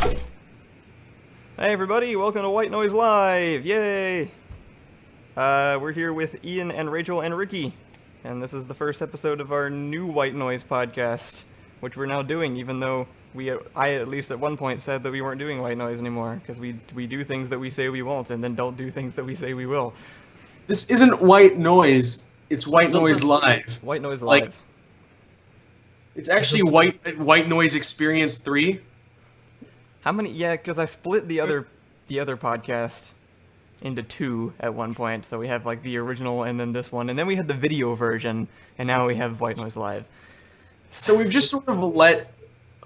Hey everybody, welcome to White Noise Live! Yay! We're here with Ian and Rachel and Ricky, and this is the first episode of our new White Noise podcast, which we're now doing, even though I at least at one point said that we weren't doing White Noise anymore, because we do things that we say we won't, and then don't do things that we say we will. This isn't White Noise, it's White Noise Live. White Noise Live. Like, it's actually White Noise Experience 3. How many? Yeah, because I split the other podcast into two at one point, so we have like the original and then this one, and then we had the video version, and now we have White Noise Live. So we've just sort of let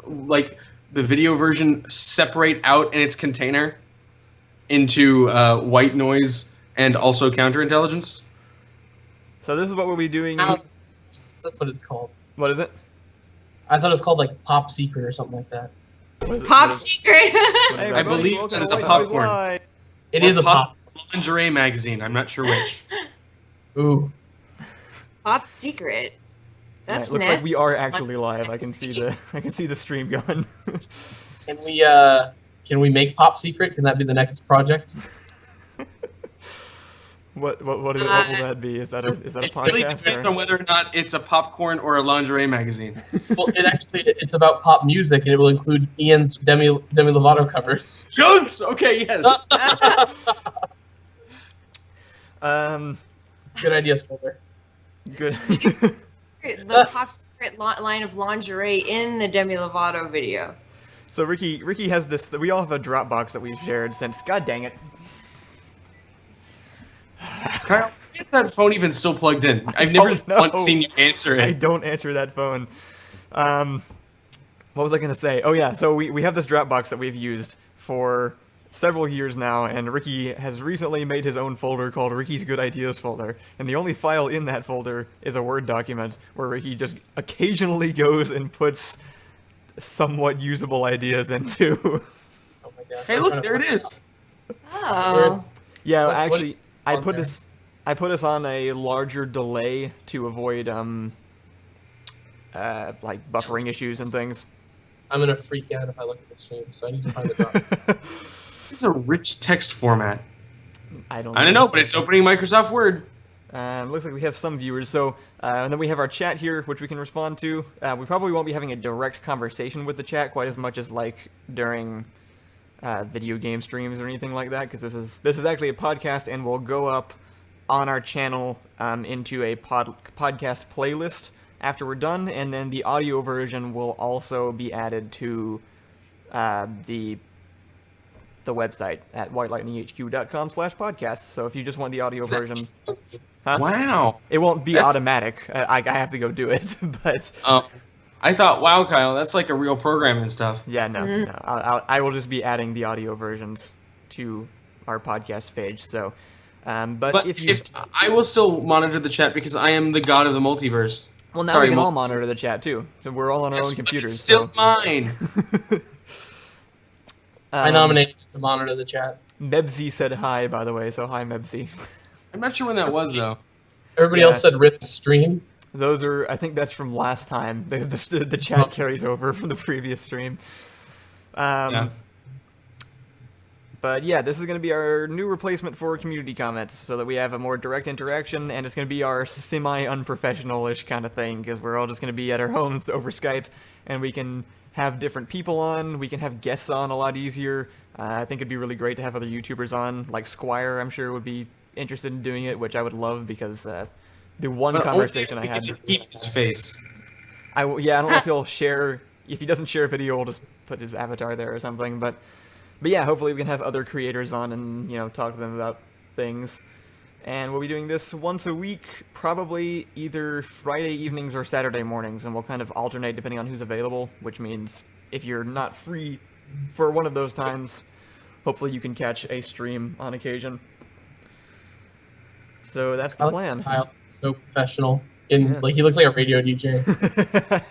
like the video version separate out in its container into White Noise and also Counterintelligence. So this is what we'll be doing. That's what it's called. What is it? I thought it was called like Pop Secret or something like that. Pop Secret. Hey, I believe that is a popcorn. It is a pop. Lingerie magazine. I'm not sure which. Ooh. Pop Secret. That's it looks nasty. like we are actually live. I can see the stream going. Can we make Pop Secret? Can that be the next project? What will that be? Is that a podcast? It really depends on whether or not it's a popcorn or a lingerie magazine. Well, it's about pop music, and it will include Ian's Demi Lovato covers. Yes! Okay, yes. Good ideas folder. Good. The Pop Secret line of lingerie in the Demi Lovato video. So Ricky has this. We all have a Dropbox that we've shared since. God dang it. Kyle, why is that phone even still plugged in? I've never once seen you answer it. I don't answer that phone. What was I going to say? Oh yeah, so we have this Dropbox that we've used for several years now, and Ricky has recently made his own folder called Ricky's Good Ideas folder, and the only file in that folder is a Word document where Ricky just occasionally goes and puts somewhat usable ideas into. Oh my gosh! Hey, look, there it is. Oh. Yeah, actually, I put us on a larger delay to avoid like buffering issues and things. I'm gonna freak out if I look at the stream, so I need to find the document. It's a rich text format. I don't know, but it's opening Microsoft Word. Looks like we have some viewers. So, and then we have our chat here, which we can respond to. We probably won't be having a direct conversation with the chat quite as much as like during video game streams or anything like that, because this is actually a podcast and will go up on our channel into a podcast playlist after we're done, and then the audio version will also be added to the website at whitelightninghq.com/podcasts. So if you just want the audio version, Wow, it won't be automatic. I have to go do it, but. I thought, wow, Kyle, that's like a real program and stuff. Yeah, no. I will just be adding the audio versions to our podcast page. So, but if I will still monitor the chat because I am the god of the multiverse. Well, now we can all monitor the chat too. So we're all on our own computers. It's still mine. I nominate to monitor the chat. Mebsy said hi, by the way. So hi, Mebsy. I'm not sure when that was though. Everybody else said rip stream. Those are, I think that's from last time. The chat carries over from the previous stream. Yeah. But yeah, this is going to be our new replacement for community comments, so that we have a more direct interaction, and it's going to be our semi-unprofessional-ish kind of thing, because we're all just going to be at our homes over Skype, and we can have different people on, we can have guests on a lot easier. I think it'd be really great to have other YouTubers on, like Squire, I'm sure, would be interested in doing it, which I would love, because the one conversation I had... keep his face. I don't know if he'll share... If he doesn't share video, we'll just put his avatar there or something, but yeah, hopefully we can have other creators on and, talk to them about things. And we'll be doing this once a week, probably either Friday evenings or Saturday mornings, and we'll kind of alternate depending on who's available, which means if you're not free for one of those times, hopefully you can catch a stream on occasion. So that's the plan. Kyle, so professional. Like he looks like a radio DJ.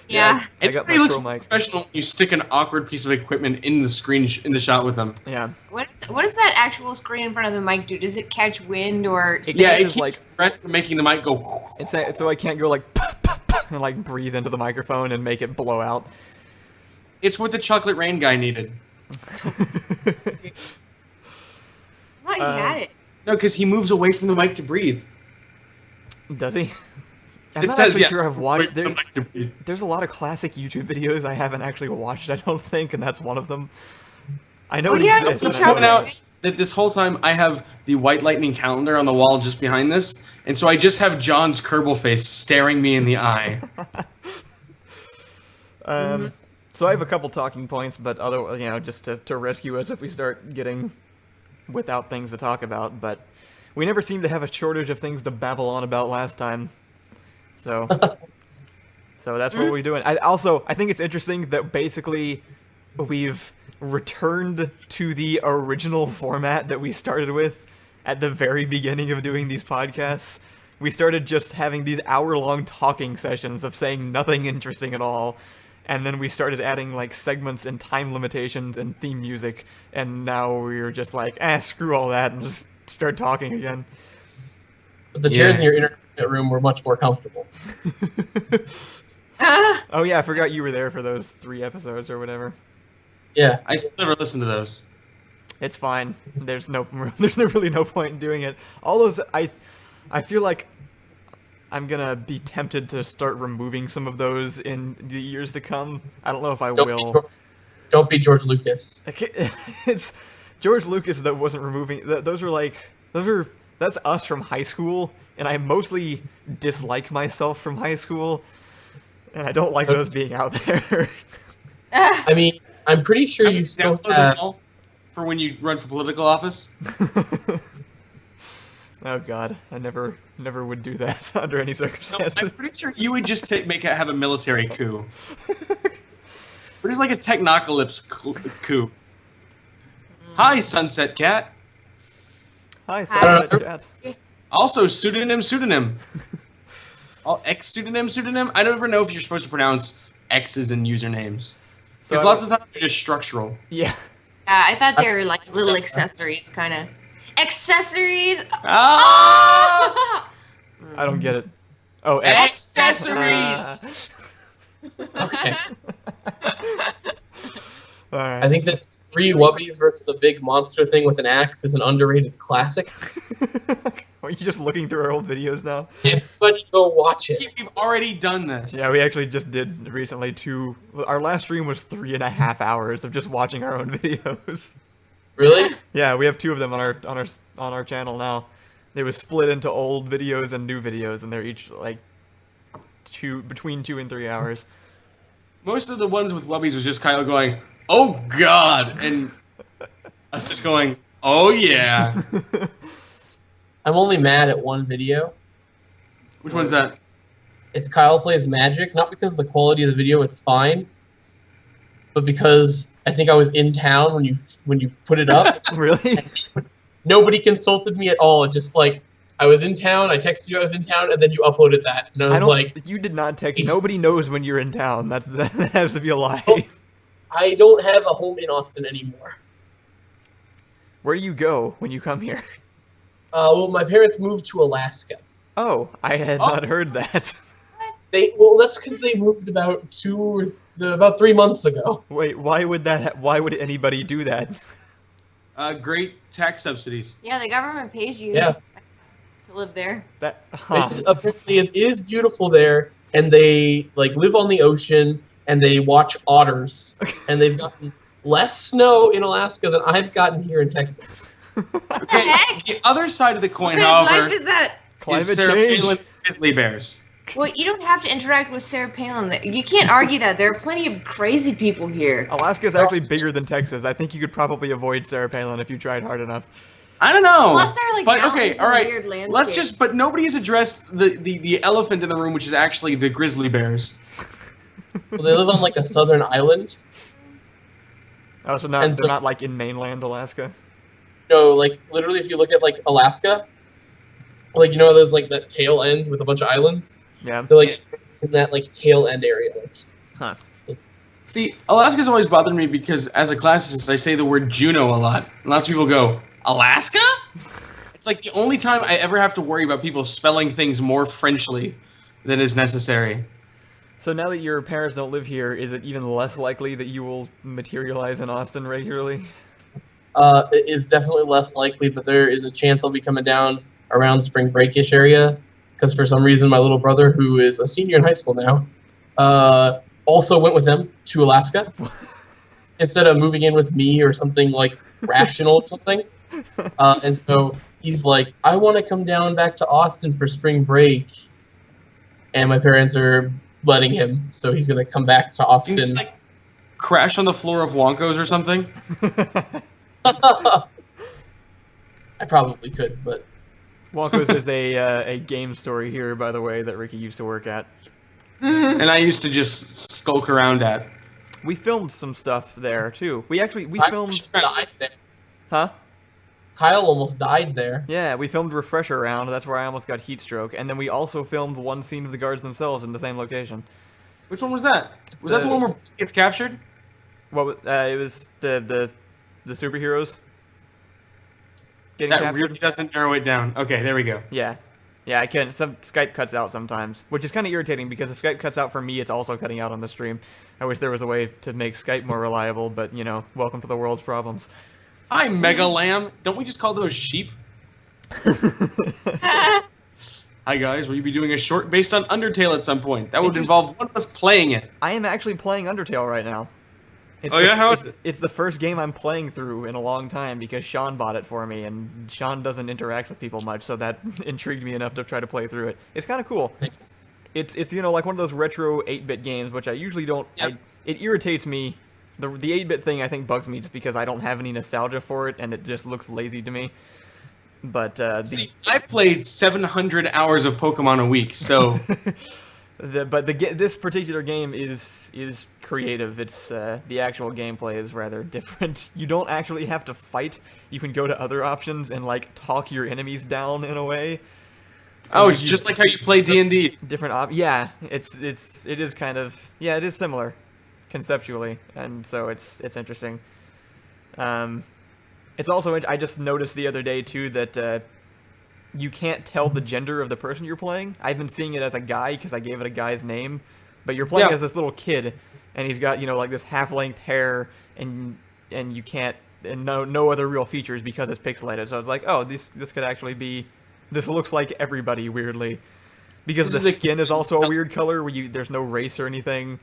Yeah. It really looks professional when you stick an awkward piece of equipment in the screen in the shot with them. Yeah. What does that actual screen in front of the mic do? Does it catch wind or? It keeps like breath from making the mic go. So I can't go like and like breathe into the microphone and make it blow out. It's what the chocolate rain guy needed. I thought you had it. No, because he moves away from the mic to breathe. Does he? I'm It not says, actually yeah. sure I've watched. Away from the mic to breathe. There's a lot of classic YouTube videos I haven't actually watched, I don't think, and that's one of them. I know Oh, it yeah, exists. you and I Point know out that this whole time I have the White Lightning calendar on the wall just behind this, and so I just have John's Kerbal face staring me in the eye. So I have a couple talking points, but just to rescue us if we start getting without things to talk about. But we never seemed to have a shortage of things to babble on about last time. So that's what we're doing. I think it's interesting that basically we've returned to the original format that we started with at the very beginning of doing these podcasts. We started just having these hour-long talking sessions of saying nothing interesting at all. And then we started adding like segments and time limitations and theme music, and now we're just like, screw all that, and just start talking again. But the chairs in your internet room were much more comfortable. Oh yeah, I forgot you were there for those 3 episodes or whatever. Yeah. I still never listened to those. It's fine. There's really no point in doing it. All those, I feel like I'm gonna be tempted to start removing some of those in the years to come. I don't know if I will. Don't be George Lucas. It's George Lucas that wasn't removing. That's us from high school, and I mostly dislike myself from high school, and I don't like those being out there. I mean, I'm pretty sure you still Download them have... all for when you run for political office. Oh God, I never would do that under any No, circumstances. I'm pretty sure you would just have a military coup. Or just like a technocalypse coup. Hi, Sunset Cat. Hi, Sunset Hi. Cat. Also, pseudonym. Pseudonym. I don't ever know if you're supposed to pronounce X's in usernames. Because So- lots of times they're just structural. Yeah. I thought they were like little accessories, kind of. Accessories! Ah! I don't get it. Oh, Accessories! Okay. All right. I think that 3 Wubbies versus a big monster thing with an axe is an underrated classic. Are you just looking through our old videos now? Everybody go watch it. We've already done this. Yeah, we actually just did recently 2. Our last stream was 3.5 hours of just watching our own videos. Really? Yeah, we have 2 of them on our channel now. They was split into old videos and new videos, and they're each like between 2 and 3 hours. Most of the ones with Wubbies was just kind of going, oh God, and us just going, oh yeah. I'm only mad at one video. Which one's that? It's Kyle Plays Magic, not because of the quality of the video, it's fine, but because I think I was in town when you put it up. Really? Nobody consulted me at all. Just like, I was in town, I texted you I was in town, and then you uploaded that. And I was like... You did not text. Nobody knows when you're in town. That has to be a lie. I don't have a home in Austin anymore. Where do you go when you come here? Well, my parents moved to Alaska. Oh, I had not heard that. That's because they moved about 3 months ago. Wait, why would anybody do that? Great tax subsidies. Yeah, the government pays you Yeah. to live there. Apparently, it is beautiful there, and they like live on the ocean, and they watch otters, and they've gotten less snow in Alaska than I've gotten here in Texas. Okay, heck? the other side of the What coin, kind of however, life is that? Climate is Sarah change. Palin grizzly bears. Well, you don't have to interact with Sarah Palin. You can't argue that. There are plenty of crazy people here. Alaska is actually bigger than Texas. I think you could probably avoid Sarah Palin if you tried hard enough. I don't know. Plus, they're like but okay, mountains all and right. weird Let's landscapes. just. But nobody's addressed the elephant in the room, which is actually the grizzly bears. Well, they live on like a southern island. Oh, so And they're not like in mainland Alaska? No, like literally, if you look at like Alaska, like there's like that tail end with a bunch of islands. Yeah. They're like in that like tail end area. Like, Huh. See, Alaska's always bothered me because as a classicist, I say the word Juneau a lot. And lots of people go, Alaska? It's like the only time I ever have to worry about people spelling things more Frenchly than is necessary. So now that your parents don't live here, is it even less likely that you will materialize in Austin regularly? It is definitely less likely, but there is a chance I'll be coming down around spring breakish area, because for some reason my little brother, who is a senior in high school now, also went with them to Alaska instead of moving in with me or something like rational or something. And so he's like, I want to come down back to Austin for spring break, and my parents are letting him, so he's gonna come back to Can Austin. you just, like, crash on the floor of Wonko's or something? I probably could, but Wonko's is a game story here, by the way, that Ricky used to work at. And I used to just skulk around at. We filmed some stuff there too. We I filmed. almost died there. Huh? Kyle almost died there. Yeah, we filmed Refresher Round. That's where I almost got heat stroke, and then we also filmed one scene of the guards themselves in the same location. Which one was that? Was that the one where Blake gets captured? It was the superheroes getting That captured. really doesn't narrow it down. Okay, there we go. Yeah, I can. Some Skype cuts out sometimes, which is kind of irritating because if Skype cuts out for me, it's also cutting out on the stream. I wish there was a way to make Skype more reliable, but you know, welcome to the world's problems. Hi, Mega Lamb. Don't we just call those sheep? Hi guys, will you be doing a short based on Undertale at some point? That would involve one of us playing it. I am actually playing Undertale right now. It's Oh, yeah? How is it? It's the first game I'm playing through in a long time because Sean bought it for me, and Sean doesn't interact with people much, so that intrigued me enough to try to play through it. It's kind of cool. Thanks. It's you know, like one of those retro 8-bit games, which I usually don't. Yep. It irritates me. The 8-bit thing I think bugs me just because I don't have any nostalgia for it, and it just looks lazy to me. But See, I played 700 hours of Pokemon a week, so this particular game is creative. It's the actual gameplay is rather different. You don't actually have to fight. You can go to other options and like talk your enemies down in a way. oh, it's just like how you play D&D. Different yeah, it is kind of it is similar conceptually, and so it's interesting. It's also I just noticed the other day too that you can't tell the gender of the person you're playing. I've been seeing it as a guy because I gave it a guy's name, but you're playing as this little kid, and he's got like this half-length hair, and you can't and no other real features because it's pixelated. So I was like, oh, this could actually be. This looks like everybody weirdly, because the skin is also a weird color where there's no race or anything.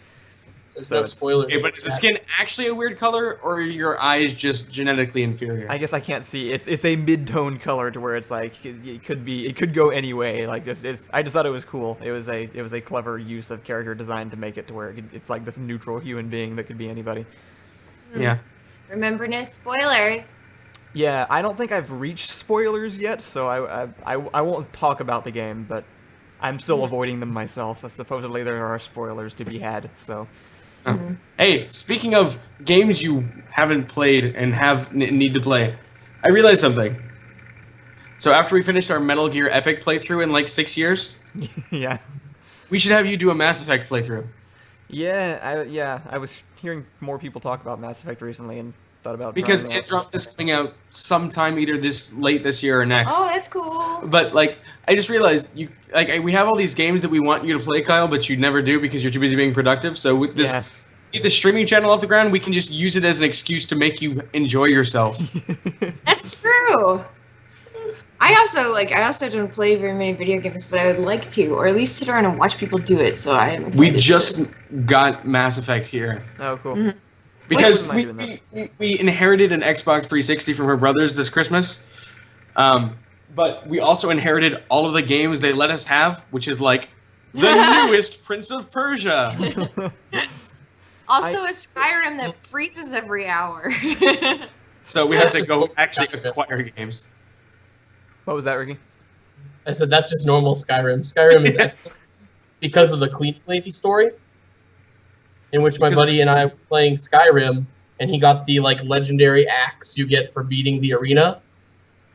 There's So no it's- spoilers. Okay, but is the skin actually a weird color, or are your eyes just genetically inferior? I guess I can't see. It's a mid-tone color to where it's like it could go any way. Like I just thought it was cool. It was a clever use of character design to make it to where it's like this neutral human being that could be anybody. Yeah. Remember, no spoilers. Yeah, I don't think I've reached spoilers yet, so I won't talk about the game, but I'm still avoiding them myself. Supposedly there are spoilers to be had, so. Hey, speaking of games you haven't played and need to play, I realized something. So after we finished our Metal Gear Epic playthrough in like 6 years, Yeah. we should have you do a Mass Effect playthrough. Yeah, I was hearing more people talk about Mass Effect recently and thought about Because trying that. Andromeda is coming out sometime either late this year or next. Oh, that's cool. But like, I just realized we have all these games that we want you to play, Kyle, but you never do because you're too busy being productive. So with this, Yeah. get the streaming channel off the ground, we can just use it as an excuse to make you enjoy yourself. That's true. I also don't play very many video games, but I would like to, or at least sit around and watch people do it. So I am excited. We for just this. got Mass Effect here Oh, cool. because Why am I doing we inherited an Xbox 360 from her brothers this Christmas. But we also inherited all of the games they let us have, which is like the newest Prince of Persia. Also, a Skyrim that freezes every hour. So we have to go actually acquire games. What was that, Ricky? I said that's just normal Skyrim. Skyrim is excellent because of the cleaning lady story, in which my buddy and I were playing Skyrim, and he got the like legendary axe you get for beating the arena.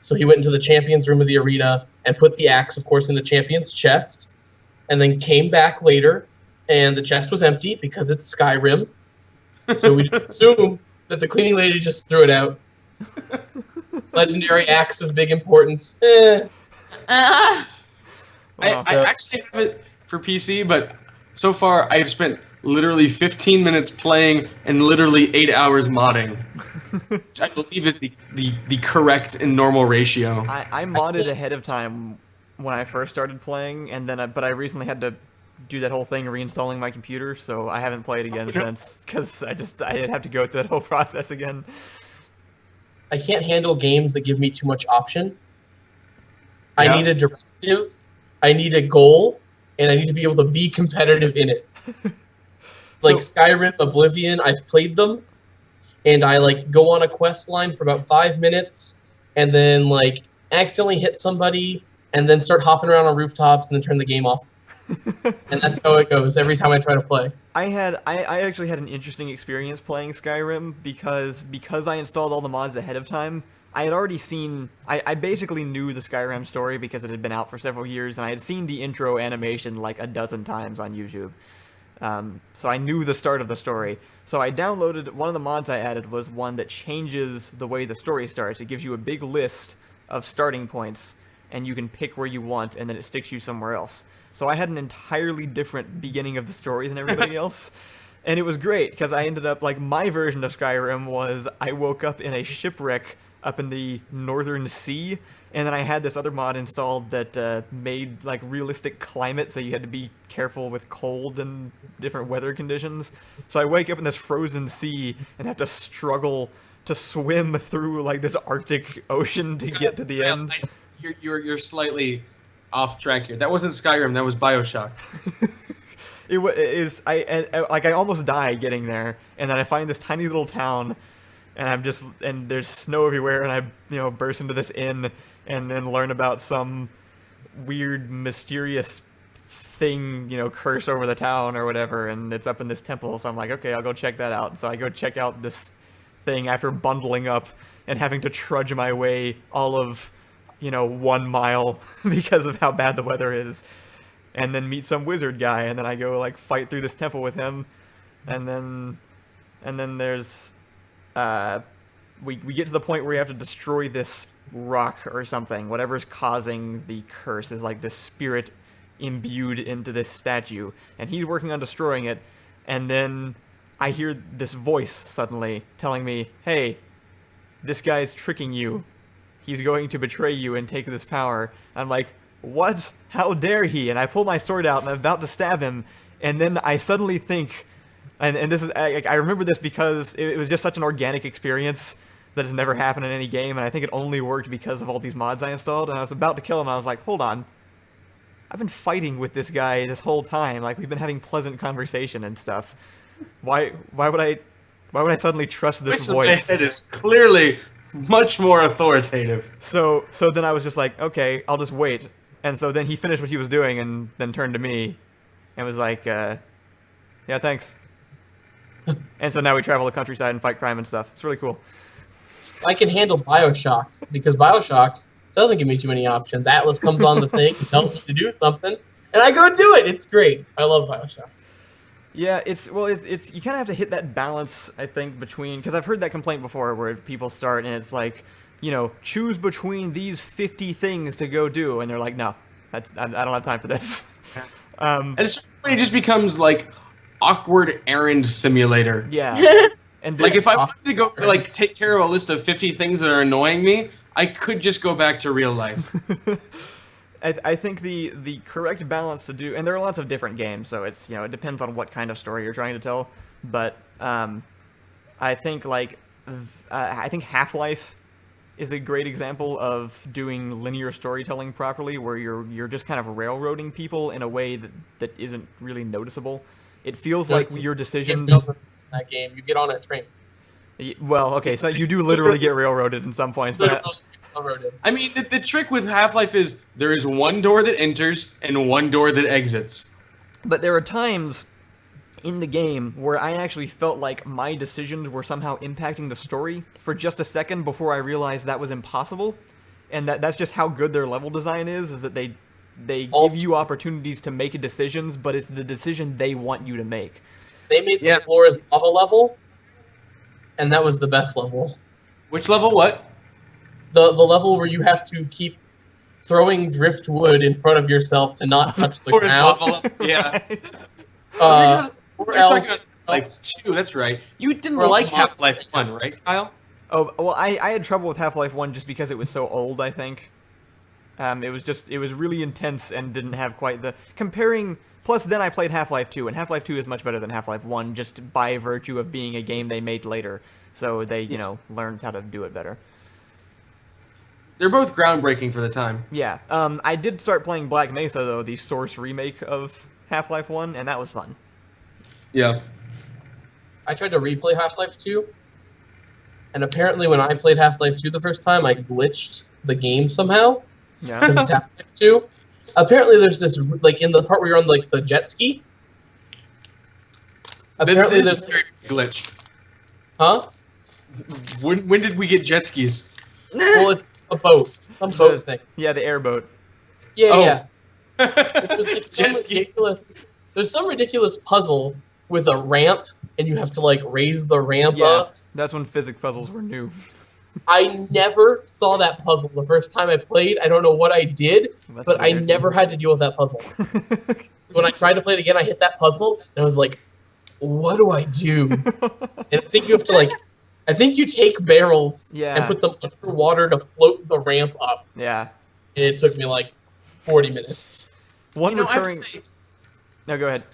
So he went into the champions room of the arena and put the axe, of course, in the champion's chest, and then came back later, and the chest was empty because it's Skyrim. So we just assume that the cleaning lady just threw it out. Legendary axe of big importance. Wow. I actually have it for PC, but So far, I have spent literally 15 minutes playing and literally 8 hours modding, which I believe is the correct and normal ratio. I modded ahead of time when I first started playing, and then but I recently had to do that whole thing reinstalling my computer, so I haven't played again since, because I didn't have to go through that whole process again. I can't handle games that give me too much option. Yeah. I need a directive, I need a goal, and I need to be able to be competitive in it. Like Skyrim, Oblivion, I've played them, and I like go on a quest line for about 5 minutes, and then like accidentally hit somebody, and then start hopping around on rooftops, and then turn the game off. And that's how it goes every time I try to play. I actually had an interesting experience playing Skyrim because I installed all the mods ahead of time. I had already seen, I basically knew the Skyrim story because it had been out for several years, and I had seen the intro animation like a dozen times on YouTube. So I knew the start of the story. So I downloaded, one of the mods I added was one that changes the way the story starts. It gives you a big list of starting points, and you can pick where you want, and then it sticks you somewhere else. So I had an entirely different beginning of the story than everybody else. And it was great, because I ended up, like, my version of Skyrim was I woke up in a shipwreck up in the northern sea, and then I had this other mod installed that made, like, realistic climate, so you had to be careful with cold and different weather conditions. So I wake up in this frozen sea and have to struggle to swim through, like, this Arctic Ocean to get to the end. You're slightly off track here. That wasn't Skyrim. That was BioShock. I almost die getting there, and then I find this tiny little town, and there's snow everywhere, and I burst into this inn, and then learn about some weird mysterious thing, curse over the town or whatever, and it's up in this temple. So I'm like, okay, I'll go check that out. So I go check out this thing after bundling up and having to trudge my way all of 1 mile because of how bad the weather is, and then meet some wizard guy, and then I go like fight through this temple with him, and then there's we get to the point where we have to destroy this rock or something. Whatever's causing the curse is like this spirit imbued into this statue, and he's working on destroying it, and then I hear this voice suddenly telling me, hey, this guy's tricking you. He's going to betray you and take this power. I'm like, what? How dare he? And I pull my sword out and I'm about to stab him. And then I suddenly think, and this is, I remember this because it was just such an organic experience that has never happened in any game. And I think it only worked because of all these mods I installed. And I was about to kill him. And I was like, hold on. I've been fighting with this guy this whole time. Like, we've been having pleasant conversation and stuff. Why would I suddenly trust this voice? It is clearly much more authoritative. So then I was just like, okay, I'll just wait. And so then he finished what he was doing and then turned to me and was like, yeah, thanks. And so now we travel the countryside and fight crime and stuff. It's really cool. So I can handle BioShock, because BioShock doesn't give me too many options. Atlas comes on the thing, tells me to do something, and I go do it. It's great. I love BioShock. Yeah, it's you kind of have to hit that balance, I think, between, because I've heard that complaint before where people start and it's like, choose between these 50 things to go do, and they're like, no, I don't have time for this. And it just becomes like awkward errand simulator. Yeah. And Like if I wanted to go like take care of a list of 50 things that are annoying me, I could just go back to real life. I think the correct balance to do, and there are lots of different games, so it's it depends on what kind of story you're trying to tell. But I think I think Half-Life is a great example of doing linear storytelling properly, where you're just kind of railroading people in a way that isn't really noticeable. It feels like your decisions. That game, you get on a train. Well, okay, so you do literally get railroaded in some points, but. I mean, the trick with Half-Life is there is one door that enters and one door that exits. But there are times in the game where I actually felt like my decisions were somehow impacting the story for just a second before I realized that was impossible. And that's just how good their level design is that they give you opportunities to make decisions, but it's the decision they want you to make. They made the floors lava level, and that was the best level. Which level what? The level where you have to keep throwing driftwood in front of yourself to not touch the ground. Yeah. Or You're talking else, about Half-Life 2, that's right. You didn't or else like Half-Life Monster 1, Hunter. right, Kyle? Oh, well, I had trouble with Half-Life 1 just because it was so old, I think. It was really intense and didn't have quite the... Comparing... Plus, then I played Half-Life 2, and Half-Life 2 is much better than Half-Life 1 just by virtue of being a game they made later. So they, you know, learned how to do it better. They're both groundbreaking for the time. Yeah. I did start playing Black Mesa, though, the Source remake of Half-Life 1, and that was fun. Yeah. I tried to replay Half-Life 2, and apparently when I played Half-Life 2 the first time, I glitched the game somehow, Yeah. because it's Half-Life 2. Apparently there's this, like, in the part where you're on, like, the jet ski. This Apparently is there's... very glitched. Huh? When did we get jet skis? Well, it's a boat. Some boat thing. Yeah, the airboat. Yeah, Oh. yeah. There's, like, Jet ski. there's some ridiculous puzzle with a ramp, and you have to, like, raise the ramp Yeah, up. that's when physics puzzles were new. I never saw that puzzle the first time I played. I don't know what I did, That's but I weird. never had to deal with that puzzle. So when I tried to play it again, I hit that puzzle, and I was like, what do I do? And I think you have to, like, I think you take barrels Yeah. and put them underwater to float the ramp up. Yeah. And it took me, like, 40 minutes. One You know, I have to recurring... say, No, go ahead.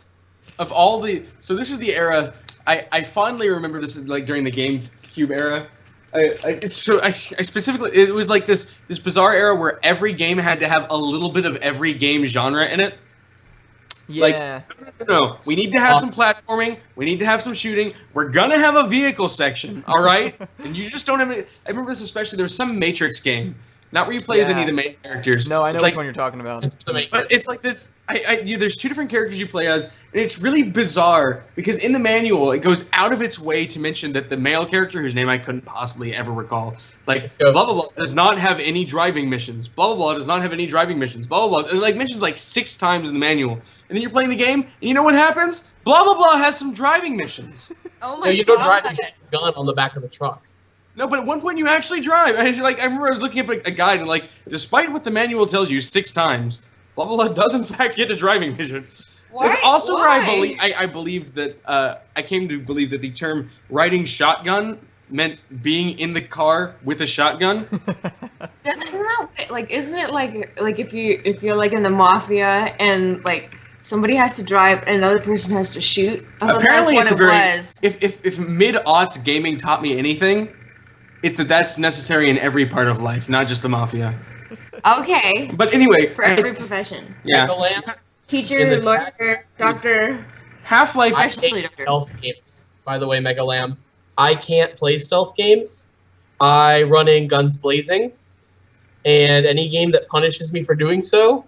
of all the... So this is the era... I fondly remember this, like, during the GameCube era. I specifically... It was like this bizarre era where every game had to have a little bit of every game genre in it. Yeah. No, we need to have some platforming. We need to have some shooting. We're gonna have a vehicle section, all right? And you just don't have any... I remember this especially. There was some Matrix game, not where you play as any of the main characters. No, I know It's which like, one you're talking about. but it's like this. There's two different characters you play as, and it's really bizarre because in the manual it goes out of its way to mention that the male character, whose name I couldn't possibly ever recall, like blah blah blah, does not have any driving missions. Blah blah blah does not have any driving missions. Blah blah blah. It like mentions like 6 times in the manual, and then you're playing the game, and you know what happens? Blah blah blah has some driving missions. Oh my No, you don't god. drive a gun on the back of the truck. No, but at one point you actually drive. I remember I was looking up a guide and like, despite what the manual tells you 6 times, blah blah blah does in fact get a driving mission. Why? It's also where Why? I believed that I came to believe that the term riding shotgun meant being in the car with a shotgun. Isn't it like if you're like in the mafia and like somebody has to drive and another person has to shoot? Apparently, that's it's what a it very was. if mid-aughts gaming taught me anything, it's that's necessary in every part of life, not just the mafia. Okay. But anyway, For every profession. yeah, The lamp, in Teacher, the lawyer, doctor. Half-Life. I Especially hate doctor. stealth games, by the way, Mega Lamb. I can't play stealth games. I run in guns blazing, and any game that punishes me for doing so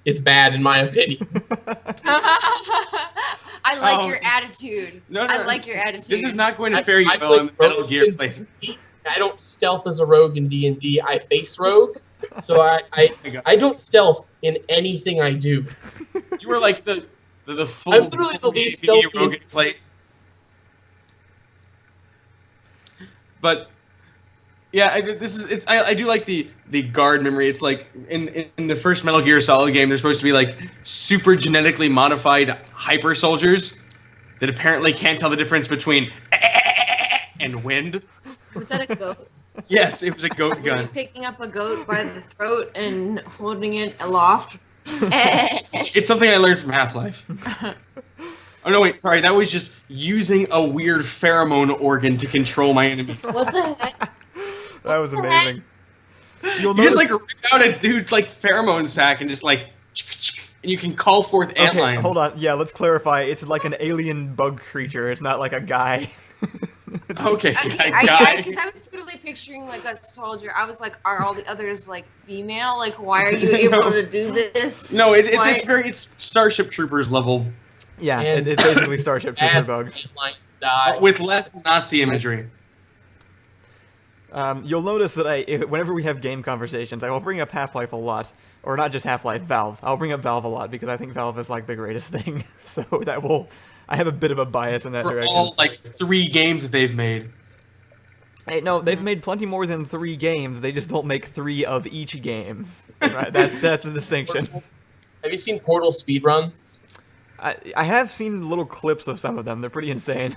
is bad, in my opinion. I like Oh. your attitude. No, I like your attitude. This is not going to I- fare you I well in the play Metal rogues Gear in playthrough. D&D. I don't stealth as a rogue in D&D. I face rogue, so I don't stealth in anything I do. You were like the full. I'm literally the least stealthy. Rogan play. But yeah, I do like the guard memory. It's like in the first Metal Gear Solid game, they're supposed to be like super genetically modified hyper soldiers that apparently can't tell the difference between and wind. Was that a goat? Yes, it was a goat Were you gun. picking up a goat by the throat and holding it aloft? It's something I learned from Half-Life. Oh no, wait, sorry, that was just using a weird pheromone organ to control my enemies. What the heck? That was amazing. You'll You just notice- like rip out a dude's like pheromone sack and just like, and you can call forth ant Okay, lions. hold on. Yeah, let's clarify. It's like an alien bug creature. It's not like a guy. Okay, Okay, guy. because I was totally picturing like a soldier. I was like, are all the others like female? Like, why are you able No. to do this? No, it's Why- it's Starship Troopers level Yeah, And- it's basically Starship Trooper Bad bugs. lions die. with less Nazi imagery. You'll notice that whenever we have game conversations, I will bring up Half-Life a lot. Or not just Half-Life, Valve. I'll bring up Valve a lot because I think Valve is like the greatest thing. So I have a bit of a bias in that For direction. all like 3 games that they've made. Hey, no, they've made plenty more than 3 games. They just don't make 3 of each game. Right? That's the distinction. Have you seen Portal speedruns? I have seen little clips of some of them. They're pretty insane.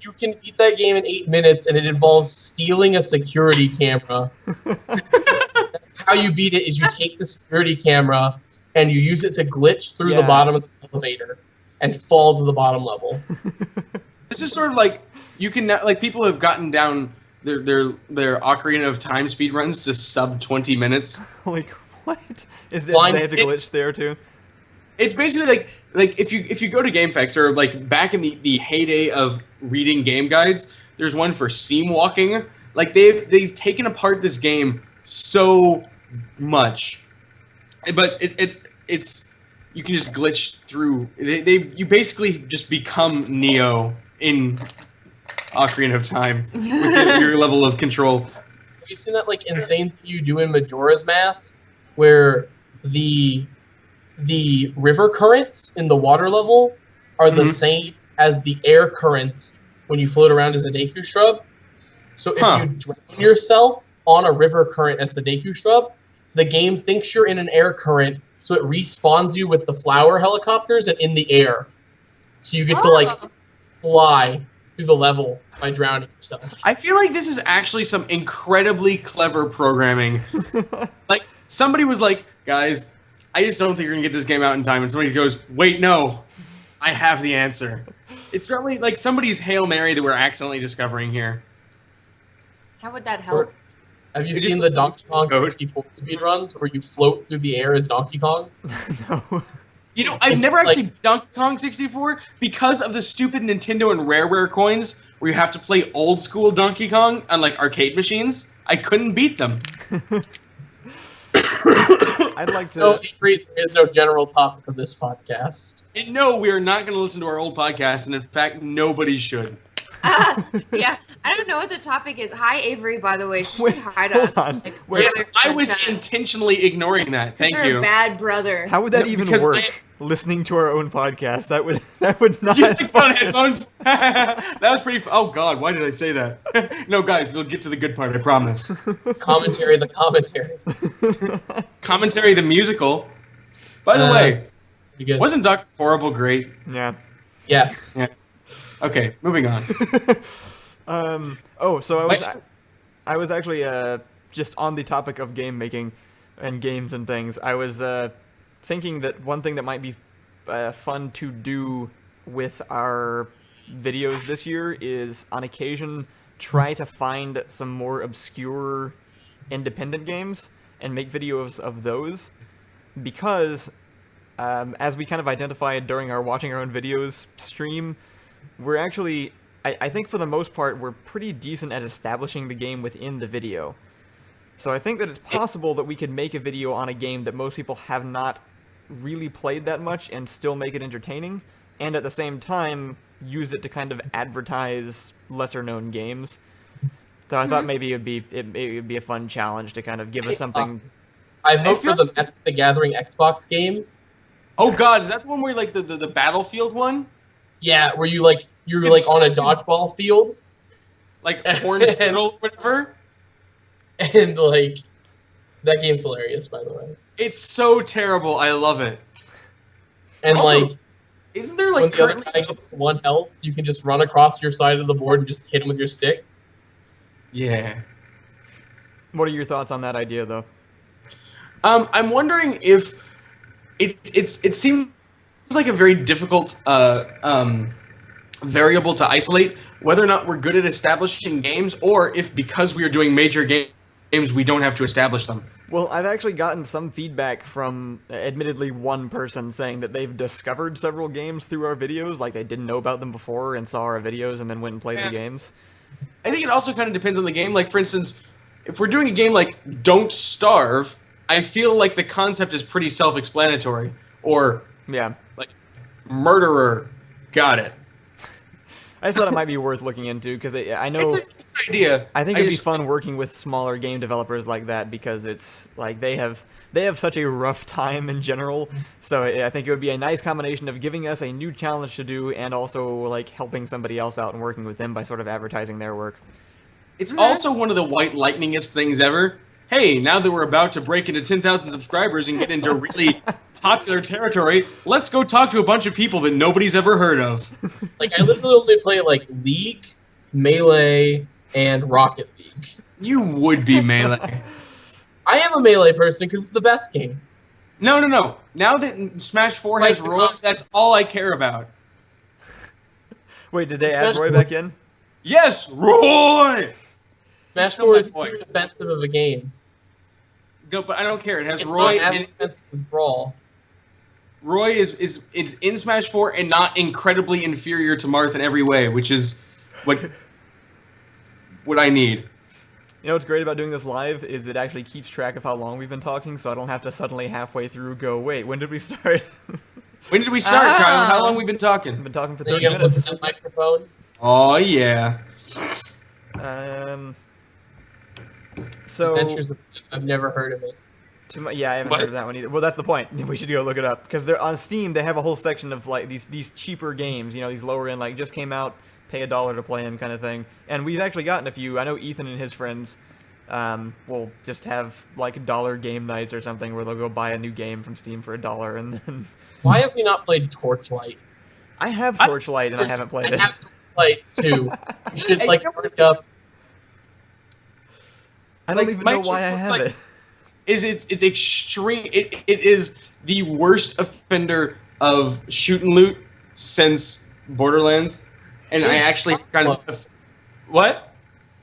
You can beat that game in 8 minutes, and it involves stealing a security camera. How you beat it is you take the security camera and you use it to glitch through the bottom of the elevator and fall to the bottom level. This is sort of like you can like people have gotten down their Ocarina of Time speedruns to sub 20 minutes. Like what? Is it Blind they have to Pig. glitch there too? It's basically like if you go to GameFAQs or like back in the heyday of reading game guides, there's one for seam walking. Like they've taken apart this game so much, but it's you can just glitch through. You basically just become Neo in Ocarina of Time with your level of control. Have you seen that like insane thing you do in Majora's Mask, where the river currents in the water level are the same as the air currents when you float around as a Deku shrub? So if you drown yourself on a river current as the Deku shrub, the game thinks you're in an air current, so it respawns you with the flower helicopters and in the air. So you get to like fly through the level by drowning yourself. I feel like this is actually some incredibly clever programming. Like somebody was like, guys, I just don't think you're gonna get this game out in time, and somebody goes, wait, no, I have the answer. It's probably like somebody's Hail Mary that we're accidentally discovering here. How would that help? Have you It seen just the looks Donkey Kong code. 64 speedruns where you float through the air as Donkey Kong? No. You know, I've It's never like- actually Donkey Kong 64 because of the stupid Nintendo and Rare coins where you have to play old school Donkey Kong on like arcade machines. I couldn't beat them. I'd like to. No, Avery, there is no general topic of this podcast. And no, we are not going to listen to our old podcast, and in fact, nobody should. Yeah, I don't know what the topic is. Hi, Avery, by the way. She Wait, said hi to hold us. on. Like, Wait. Yes, we're I was sunshine. intentionally ignoring that. Thank You're you. a bad brother. How would that No, even because work? Listening to our own podcast, that would not. Just like on headphones. That was pretty. Oh God, why did I say that? No, guys, it'll get to the good part. I promise. Commentary, the commentary. Commentary, the musical. By the way, Pretty good. wasn't Dr. Horrible great? Yeah. Yes. Yeah. Okay, moving on. Oh, so I was actually just on the topic of game making and games and things. I was thinking that one thing that might be fun to do with our videos this year is, on occasion, try to find some more obscure independent games and make videos of those, because as we kind of identified during our watching our own videos stream, we're actually, I think for the most part, we're pretty decent at establishing the game within the video. So I think that it's possible that we could make a video on a game that most people have not really played that much and still make it entertaining, and at the same time use it to kind of advertise lesser known games. So I thought maybe it'd be a fun challenge to kind of give us something. I vote feel- for the Magic the Gathering Xbox game. Oh God, is that the one where like the Battlefield one? Yeah, where you're like on a dodgeball field, Like Horned Turtle, whatever. and like that game's hilarious, by the way. It's so terrible. I love it. And Also, like Isn't there when like the other currently? guy gets 1 health, you can just run across your side of the board and just hit him with your stick. Yeah. What are your thoughts on that idea, though? I'm wondering if it seems like a very difficult variable to isolate, whether or not we're good at establishing games, or if because we are doing major games, we don't have to establish them. Well, I've actually gotten some feedback from, admittedly, one person saying that they've discovered several games through our videos, like they didn't know about them before and saw our videos and then went and played the games. I think it also kind of depends on the game. Like, for instance, if we're doing a game like Don't Starve, I feel like the concept is pretty self-explanatory. Or, Yeah. like, Murderer, got it. I just thought it might be worth looking into, because I know... It's a good idea. I think it'd be just- fun working with smaller game developers like that, because it's like they have such a rough time in general. So I think it would be a nice combination of giving us a new challenge to do and also like helping somebody else out and working with them by sort of advertising their work. It's also one of the white lightningest things ever. hey, now that we're about to break into 10,000 subscribers and get into really popular territory, let's go talk to a bunch of people that nobody's ever heard of. Like, I literally only play, like, League, Melee, and Rocket League. You would be Melee. I am a Melee person because it's the best game. No. Now that Smash 4 has Like, Roy, that's all I care about. Wait, did they It's add Smash Roy back in? Bros. Yes, Roy! Smash still 4 my is boy. too defensive of a game. No, but I don't care. It has It's Roy, not as and defensive as Brawl. Roy is in Smash 4 and not incredibly inferior to Marth in every way, which is what I need. You know what's great about doing this live is it actually keeps track of how long we've been talking, so I don't have to suddenly halfway through go, wait, when did we start? When did we start, Kyle? How long have we been talking? We've been talking for Are you 30 gonna look minutes. at that microphone? Oh, yeah. So, Adventures of I've never heard of it. yeah, I haven't What? heard of that one either. Well, that's the point. We should go look it up because they're on Steam. They have a whole section of like these cheaper games. You know, these lower end, like just came out, pay $1 to play them kind of thing. And we've actually gotten a few. I know Ethan and his friends will just have like dollar game nights or something where they'll go buy a new game from Steam for $1 and then. Why have we not played Torchlight? I have Torchlight and I haven't played I it. have Torchlight too. You should Hey, like you know hurry up. I don't like, even my know why I issue have with, like, it. It's extreme. It is the worst offender of shoot and loot since Borderlands, and I It's actually kind Diablo. of what?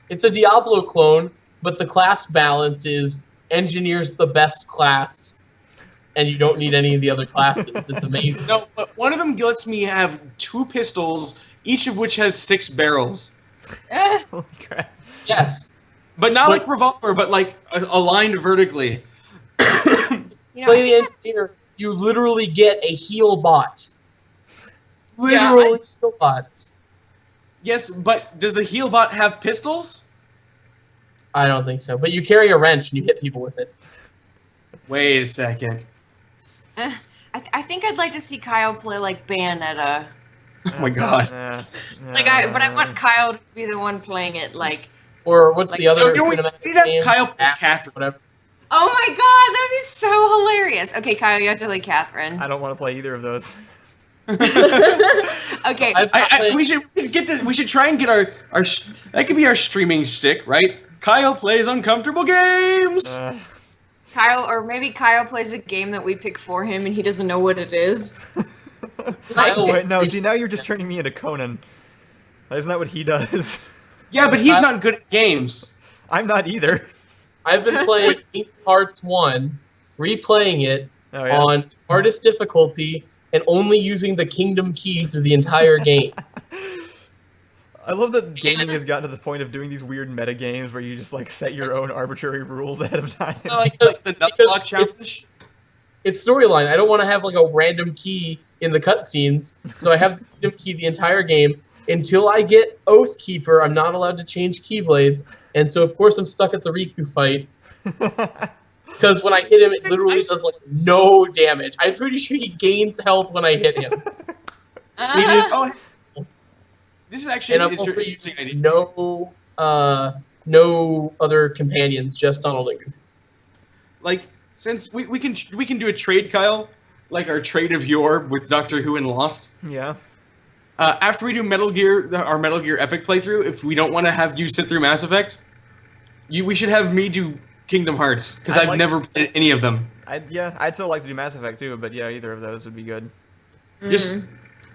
It's a Diablo clone, but the class balance is engineer's the best class, and you don't need any of the other classes. It's amazing. No, but one of them lets me have 2 pistols, each of which has 6 barrels, Holy crap. Yes. but not But- like revolver, but like aligned vertically. You know, Play I the think engineer, you literally get a heal bot. Yeah, Literally heal bots. Yes, but does the heal bot have pistols? I don't think so. But you carry a wrench and you hit people with it. Wait a second. I think I'd like to see Kyle play like Bayonetta. Oh my god. But I want Kyle to be the one playing it. Like, Or what's Like, the other no, we cinematic need to have game? Kyle play Act, Catherine. Whatever. oh my god, that'd be so hilarious. Okay, Kyle, you have to play Catherine. I don't want to play either of those. Okay, We should try and get our that could be our streaming stick, right? Kyle plays uncomfortable games. Kyle, or maybe Kyle plays a game that we pick for him and he doesn't know what it is. Kyle, Wait, no, see, now you're just turning me into Conan. Isn't that what he does? Yeah, but he's not good at games. I'm not either. I've been playing Kingdom Hearts 1, replaying it Oh, yeah. on hardest difficulty, and only using the Kingdom Key through the entire game. I love that gaming has gotten to this point of doing these weird meta games where you just like set your own arbitrary rules ahead of time. Like the nut because block challenge. It's storyline. I don't want to have like a random key in the cutscenes, so I have the Kingdom Key the entire game. Until I get Oathkeeper, I'm not allowed to change Keyblades, and so of course I'm stuck at the Riku fight. Because when I hit him, it literally does like no damage. I'm pretty sure he gains health when I hit him. It is, Oh, this is actually and an I'm also interesting idea. using no other companions, just Donald and Goofy. Like, since we can do a trade, Kyle, like our trade of yore with Doctor Who and Lost. Yeah. After we do our Metal Gear Epic playthrough, if we don't want to have you sit through Mass Effect, we should have me do Kingdom Hearts, because I'd I've like- never played any of them. I'd still like to do Mass Effect too, but yeah, either of those would be good. Just,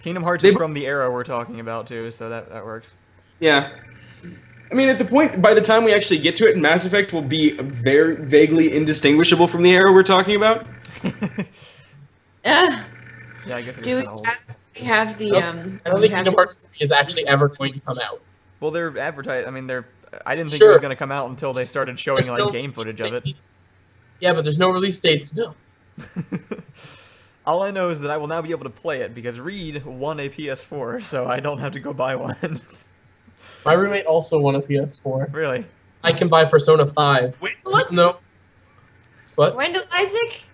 Kingdom Hearts They- is from the era we're talking about too, so that works. yeah. I mean, at the point, by the time we actually get to it, Mass Effect will be very vaguely indistinguishable from the era we're talking about. Yeah, I guess it do is we kind of old. have the Nope. I don't we think have Kingdom Hearts 3 is actually ever going to come out. Well, they're advertised. I mean, I didn't think it Sure. was going to come out until they started showing There's like no game footage release of it. date. Yeah, but there's no release date still. All I know is that I will now be able to play it because Reed won a PS4, so I don't have to go buy one. My roommate also won a PS4. Really? I can buy Persona 5. Wait, look! No. What? Wendell Isaac?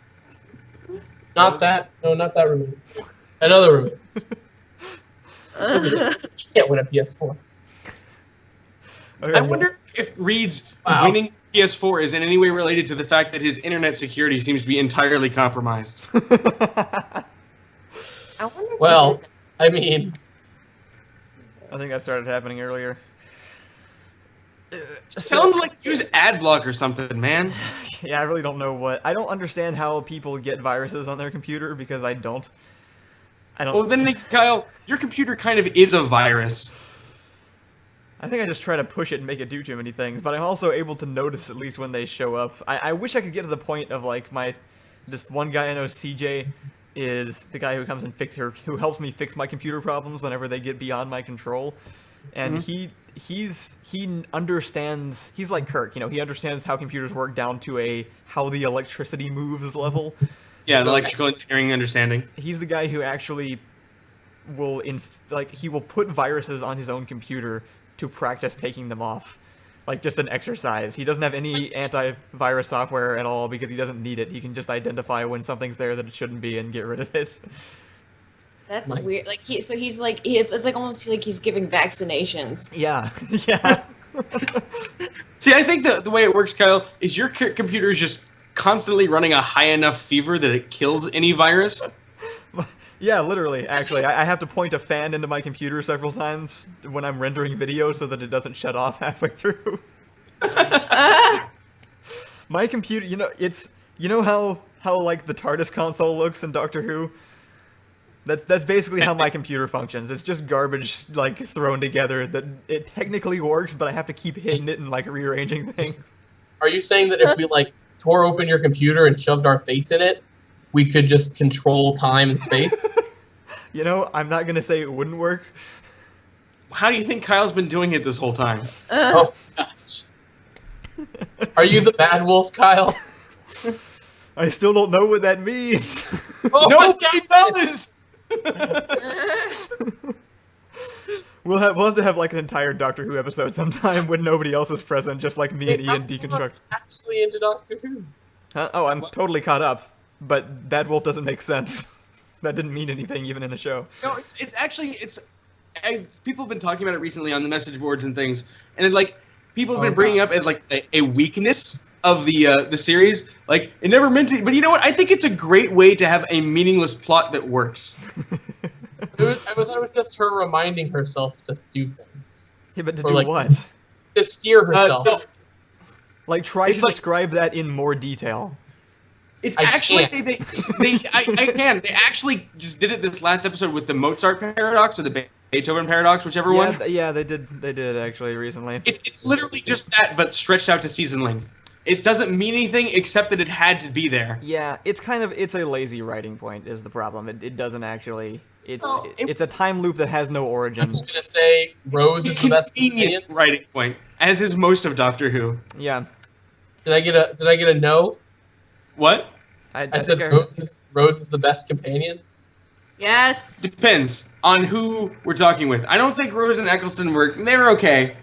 Not that. No, not that roommate. Another roommate. You can't win a PS4. Okay, I wonder if Reed's Wow. winning PS4 is in any way related to the fact that his internet security seems to be entirely compromised. I wonder. Well, I mean, I think that started happening earlier. Just tell him to like use AdBlock or something, man. Yeah, I really don't know what. I don't understand how people get viruses on their computer because I don't. Well, then, Kyle, your computer kind of is a virus. I think I just try to push it and make it do too many things, but I'm also able to notice at least when they show up. I wish I could get to the point of like this one guy I know, CJ, is the guy who comes and who helps me fix my computer problems whenever they get beyond my control, and he understands. He's like Kirk, he understands how computers work down to how the electricity moves level. Yeah, the electrical engineering understanding. He's the guy who actually will he will put viruses on his own computer to practice taking them off, like just an exercise. He doesn't have any antivirus software at all because he doesn't need it. He can just identify when something's there that it shouldn't be and get rid of it. That's weird. Like it's like almost like he's giving vaccinations. Yeah, yeah. See, I think the way it works, Kyle, is your computer is just constantly running a high enough fever that it kills any virus. Yeah, literally, actually. I have to point a fan into my computer several times when I'm rendering video so that it doesn't shut off halfway through. My computer, how like the TARDIS console looks in Doctor Who? That's basically how my computer functions. It's just garbage like thrown together that it technically works, but I have to keep hitting it and like rearranging things. are you saying that if we like tore open your computer and shoved our face in it, we could just control time and space? I'm not gonna say it wouldn't work. How do you think Kyle's been doing it this whole time? Oh gosh. Are you the bad wolf, Kyle? I still don't know what that means. Oh, Nobody does! We'll have to have like an entire Doctor Who episode sometime when nobody else is present, just like me and Ian deconstruct. Actually into Doctor Who. Huh? Oh, I'm totally caught up, but Bad Wolf doesn't make sense. That didn't mean anything even in the show. No, it's actually people have been talking about it recently on the message boards and things, and it, like people have been bringing up as like a weakness of the series. Like it never meant to, but you know what? I think it's a great way to have a meaningless plot that works. I thought it was just her reminding herself to do things. Yeah, but to Or, do like, what? To steer herself. No, Like try it's to like- describe that in more detail. it's I actually can't. I can. They actually just did it this last episode with the Mozart paradox or the Beethoven paradox, whichever one. Yeah, they did actually recently. It's literally just that, but stretched out to season length. It doesn't mean anything except that it had to be there. Yeah, it's a lazy writing point is the problem. It doesn't actually. Oh, It's a time loop that has no origin. I'm just gonna say Rose is the best companion. Convenient writing point, as is most of Doctor Who. Yeah, Did I get a no? What? I said Rose is the best companion. Yes. Depends on who we're talking with. I don't think Rose and Eccleston they were okay.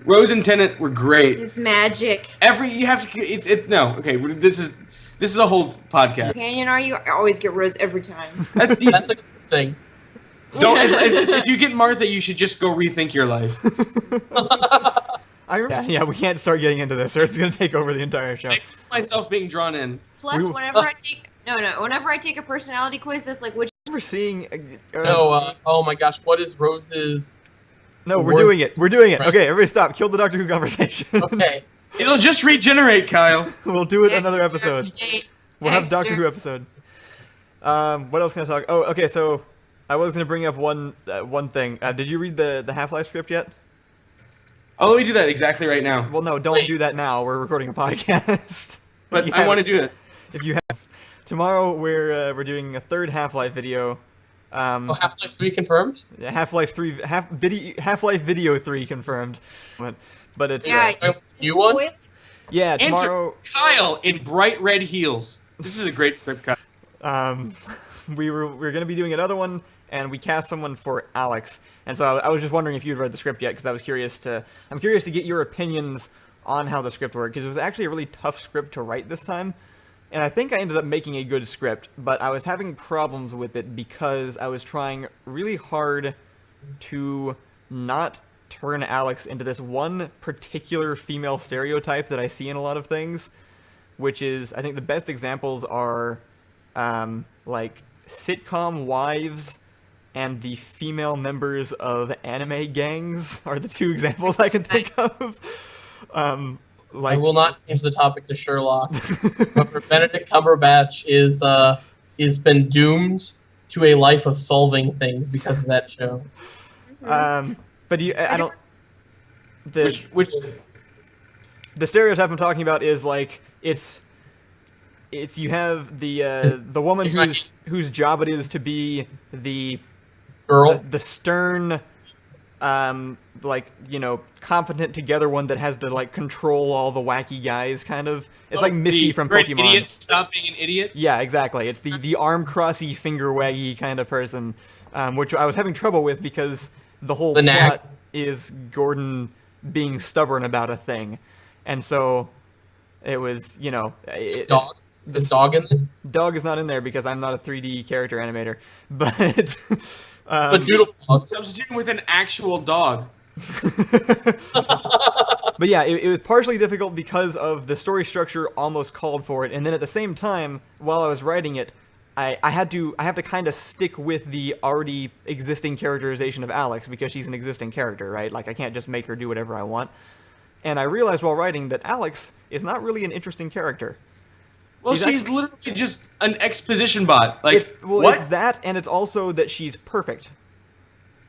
Rose and Tennant were great. It's magic. No, okay, this is a whole podcast. Companion, are you? I always get Rose every time. That's That's decent. a good thing. If you get Martha, you should just go rethink your life. Yeah, we can't start getting into this, or it's gonna take over the entire show. I feel myself being drawn in. Plus, whenever I take a personality quiz, that's like which. We're seeing. No, oh my gosh, what is Rose's? No, we're worst- doing it. We're doing it. Right. Okay, everybody stop. Kill the Doctor Who conversation. Okay, It'll just regenerate, Kyle. We'll do it another episode. We'll have Doctor Who episode. episode. What else can I talk? Oh, okay. So I was gonna bring up one thing. Did you read the Half-Life script yet? Oh, let me do that exactly right now. Well, no, don't do that now. We're recording a podcast. But I want to do it. If you have tomorrow, we're doing a third Half-Life video. Half-Life 3 confirmed. Half-Life 3 Half-Life Video 3 confirmed. But it's Yeah. You won. yeah, Enter tomorrow Kyle in bright red heels. This is a great script, Kyle. we're gonna be doing another one, and we cast someone for Alex. And so I was just wondering if you'd read the script yet, because I'm curious to get your opinions on how the script worked, because it was actually a really tough script to write this time. And I think I ended up making a good script, but I was having problems with it because I was trying really hard to not turn Alex into this one particular female stereotype that I see in a lot of things, which is, I think the best examples are like sitcom wives and the female members of anime gangs are the two examples I can think of. I will not change the topic to Sherlock. However, Benedict Cumberbatch is been doomed to a life of solving things because of that show. But I don't. Which The stereotype I'm talking about is like it's you have the woman whose job it is to be the Girl. the stern, like, you know, competent together one that has to like control all the wacky guys, kind of. It's like Misty from you're an Pokemon. idiot, stop being an idiot. Yeah, exactly. It's the arm crossy, finger waggy kind of person, which I was having trouble with because the whole The nag. plot is Gordon being stubborn about a thing, and so it was, you know, Dog. Is this dog in there? Dog is not in there because I'm not a 3D character animator, but. But beautiful dog. Substituting with an actual dog. But yeah, it was partially difficult because of the story structure almost called for it, and then at the same time, while I was writing it, I have to kind of stick with the already existing characterization of Alex because she's an existing character, right? Like, I can't just make her do whatever I want. And I realized while writing that Alex is not really an interesting character. Well, she's literally just an exposition bot. Like, It's that, and it's also that she's perfect.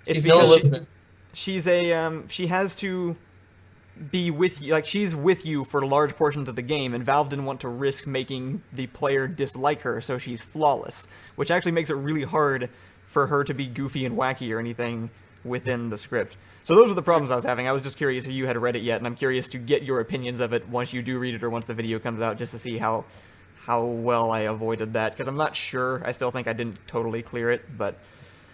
She's no Elizabeth. She's a she has to be with you, like she's with you for large portions of the game, and Valve didn't want to risk making the player dislike her, so she's flawless, which actually makes it really hard for her to be goofy and wacky or anything within the script. So those are the problems I was having. I was just curious if you had read it yet, and I'm curious to get your opinions of it once you do read it or once the video comes out, just to see how well I avoided that, because I'm not sure. I still think I didn't totally clear it, but...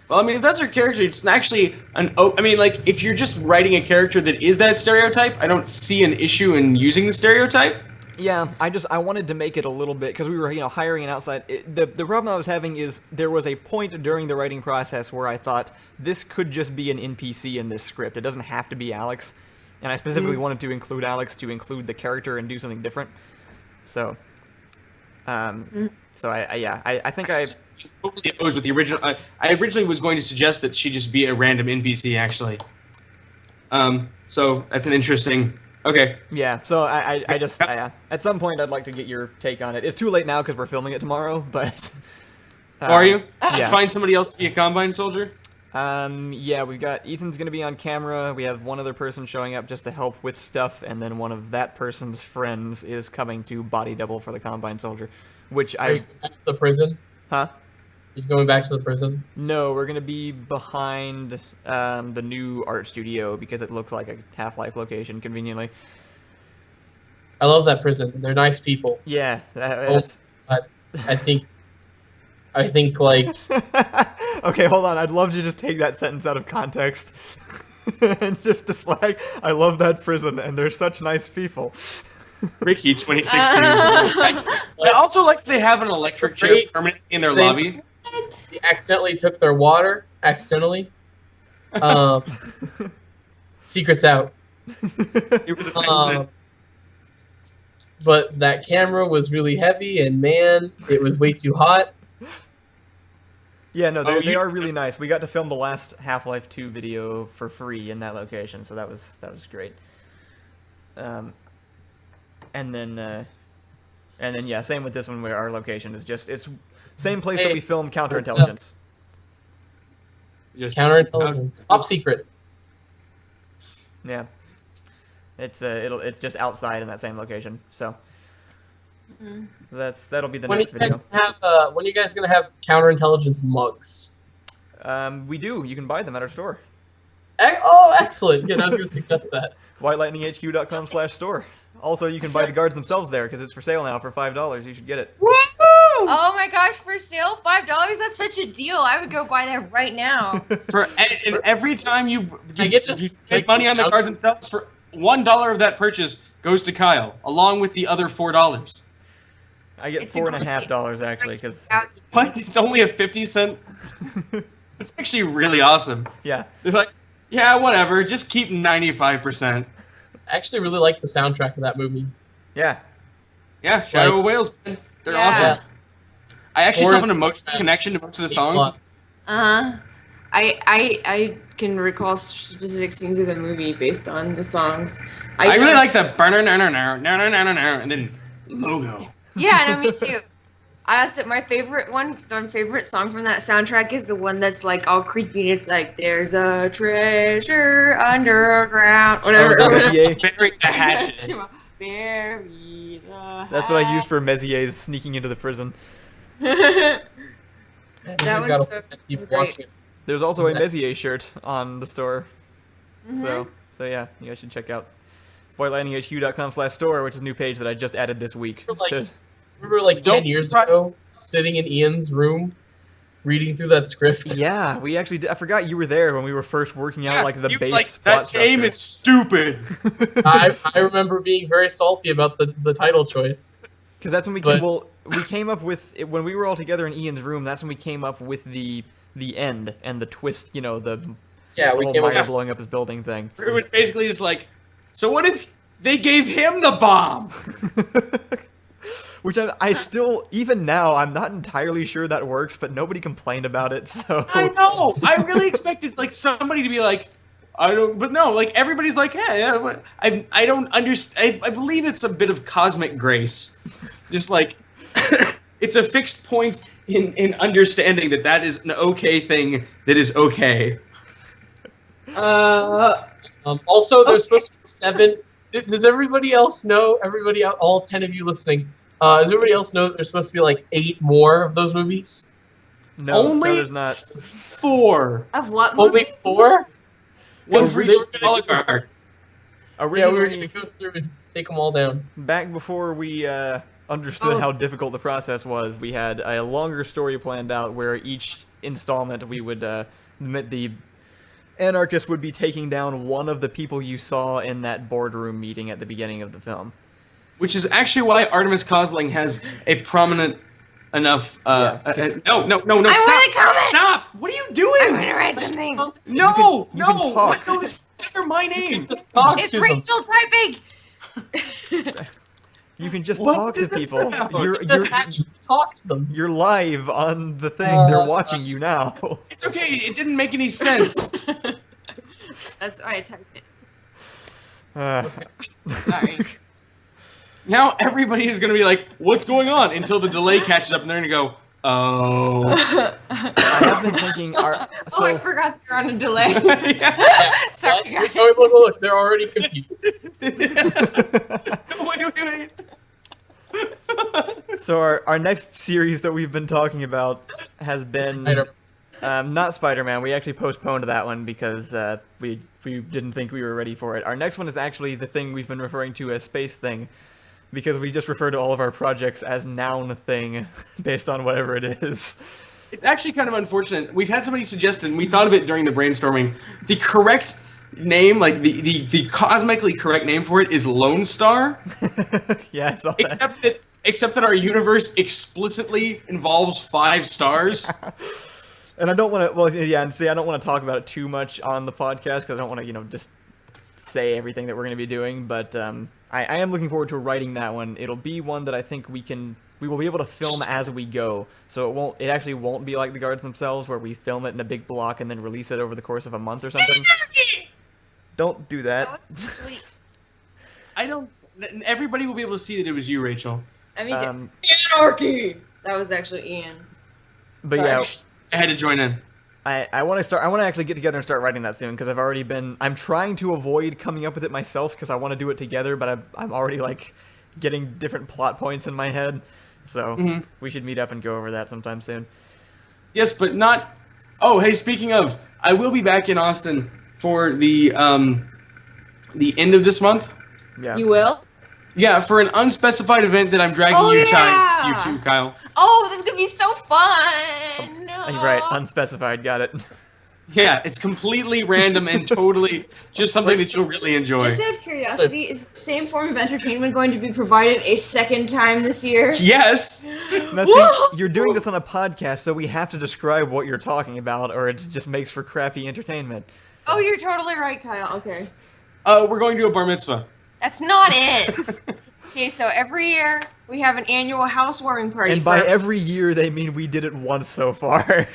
Well, I mean, if that's her character, it's actually I mean, like, if you're just writing a character that is that stereotype, I don't see an issue in using the stereotype. Yeah, I wanted to make it a little bit, because we were, you know, hiring an outside... The problem I was having is there was a point during the writing process where I thought, this could just be an NPC in this script. It doesn't have to be Alex. And I specifically wanted to include Alex to include the character and do something different. So... So I think I totally opposed with the original. I originally was going to suggest that she just be a random NPC, actually. So that's an interesting. Okay. Yeah. So I just at some point I'd like to get your take on it. It's too late now because we're filming it tomorrow, but. Are you? Yeah. Find somebody else to be a Combine soldier. Yeah, we've got Ethan's gonna be on camera. We have one other person showing up just to help with stuff, and then one of that person's friends is coming to body double for the Combine soldier, which Are you I back to the prison? huh? You going back to the prison? No, we're gonna be behind the new art studio because it looks like a Half-Life location conveniently. I love that prison. They're nice people. Yeah, that's. I think like Okay, hold on. I'd love to just take that sentence out of context and just display. I love that prison, and they're such nice people. Ricky, 2016. I also like they have an electric chair permanently in their lobby. they accidentally took their water. Accidentally. Secrets out. It was an accident. But that camera was really heavy, and man, it was way too hot. Yeah, no, they are really nice. We got to film the last Half-Life 2 video for free in that location, so that was great. And then yeah, same with this one where our location is just it's same place that we filmed Counterintelligence. Counterintelligence, top secret. Yeah, it's just outside in that same location. So that'll be the next video. When are you guys gonna have counterintelligence mugs? We do. You can buy them at our store. Oh, excellent! Yeah, I was gonna suggest that. whitelightninghq.com/store. Also, you can buy the guards themselves there because it's for sale now for $5. You should get it. Woo! Oh my gosh, for sale, $5? That's such a deal. I would go buy that right now. And every time you you make money on the cards themselves, for $1 of that purchase goes to Kyle, along with the other $4. I get $4.50 actually because What? It's only a 50-cent. It's actually really awesome. yeah. It's like Yeah, whatever. Just keep 95%. I actually really like the soundtrack of that movie. Yeah. Yeah, Shadow of Whales, man. They're awesome. Yeah. I actually Or- still have an emotional connection to most of the songs. I can recall specific scenes of the movie based on the songs. I really like the burner, and then logo. Yeah, no, me too. I also my favorite song from that soundtrack is the one that's like all creepy. And it's like there's a treasure underground, whatever. Oh, Messier. Bury the hatchet. Bury the That's what I used for Messier's sneaking into the prison. That You've one's gotta so keep great. watching it. There's also a Exactly. Messier shirt on the store. So yeah, you guys should check out spoilerlandinghq.com/store, which is a new page that I just added this week. Like- Just- Remember, like Don't 10 years surprise- ago, sitting in Ian's room, reading through that script. yeah, we actually did, I forgot you were there when we were first working out like the you- base like, plot that game structure. is stupid. I remember being very salty about the title choice. Because that's when we But- we came up with it, when we were all together in Ian's room. That's when we came up with the end and the twist. You know, the Yeah, we whole came up Maya with blowing up his building thing. It was basically just like, so what if they gave him the bomb? Which I still, even now, I'm not entirely sure that works, but nobody complained about it, so... I know. I really expected like somebody to be like, I don't. But no, like everybody's like, yeah. I don't understand. I believe it's a bit of cosmic grace, just like it's a fixed point in understanding that is an okay thing that is okay. Also, there's supposed to be 7. Does everybody else know? Everybody, all 10 of you listening, does everybody else know that there's supposed to be like 8 more of those movies? No, Only there's not. 4. Of what Only movies? 4? Was They Reach were gonna- Oligarch. Yeah, we were Originally, gonna go through and take them all down. back before we understood Oh. how difficult the process was, we had a longer story planned out where each installment we would the anarchist would be taking down one of the people you saw in that boardroom meeting at the beginning of the film. Which is actually why Artemis Cosling has a prominent enough. Yeah, No! I wanna Stop! comment! Stop! What are you I'm doing? gonna write something. No! you can No! talk. No! It's never my name. Just talk It's to Rachel typing. You can just What talk to is this people. about? You're Just actually talk to them. you're live on the thing. They're watching you now. It's okay. It didn't make any sense. That's why I typed it. Uh, Sorry. Now everybody is gonna be like, "What's going on?" Until the delay catches up, and they're gonna go, "Oh." I have been thinking. Oh, I forgot you're on a delay. Yeah. Sorry, guys. Oh, look, they're already confused. Wait. So our next series that we've been talking about has been Spider- not Spider-Man. We actually postponed that one because we didn't think we were ready for it. Our next one is actually the thing we've been referring to as Space Thing, because we just refer to all of our projects as noun thing based on whatever it is. It's actually kind of unfortunate. We've had somebody suggest, and we thought of it during the brainstorming. The correct name, like the cosmically correct name for it, is Lone Star. Yeah, I saw that. Except that our universe explicitly involves 5 stars. And I don't want to. Well, yeah, and see, I don't want to talk about it too much on the podcast because I don't want to, just say everything that we're going to be doing. But I am looking forward to writing that one. It'll be one that I think we will be able to film as we go. So it actually won't be like the guards themselves, where we film it in a big block and then release it over the course of a month or something. Don't do that. Actually, I don't. Everybody will be able to see that it was you, Rachel. I mean, Um, anarchy. That was actually Ian. but yeah, Sorry. I had to join in. I want to start. I want to actually get together and start writing that soon because I'm trying to avoid coming up with it myself because I want to do it together. But I'm already like getting different plot points in my head. So we should meet up and go over that sometime soon. Yes, but not. Oh, hey, speaking of, I will be back in Austin for the end of this month. Yeah. You will? Yeah, for an unspecified event that I'm dragging Oh, you yeah! to, Kyle. Oh, this is gonna be so fun! No. Right, unspecified. Got it. Yeah, it's completely random and totally just something that you'll really enjoy. Just out of curiosity, is the same form of entertainment going to be provided a second time this year? Yes. Now, see, you're doing this on a podcast, so we have to describe what you're talking about, or it just makes for crappy entertainment. Oh, you're totally right, Kyle. Okay. We're going to a bar mitzvah. That's not it. Okay, so every year we have an annual housewarming party. And by every year, they mean we did it once so far.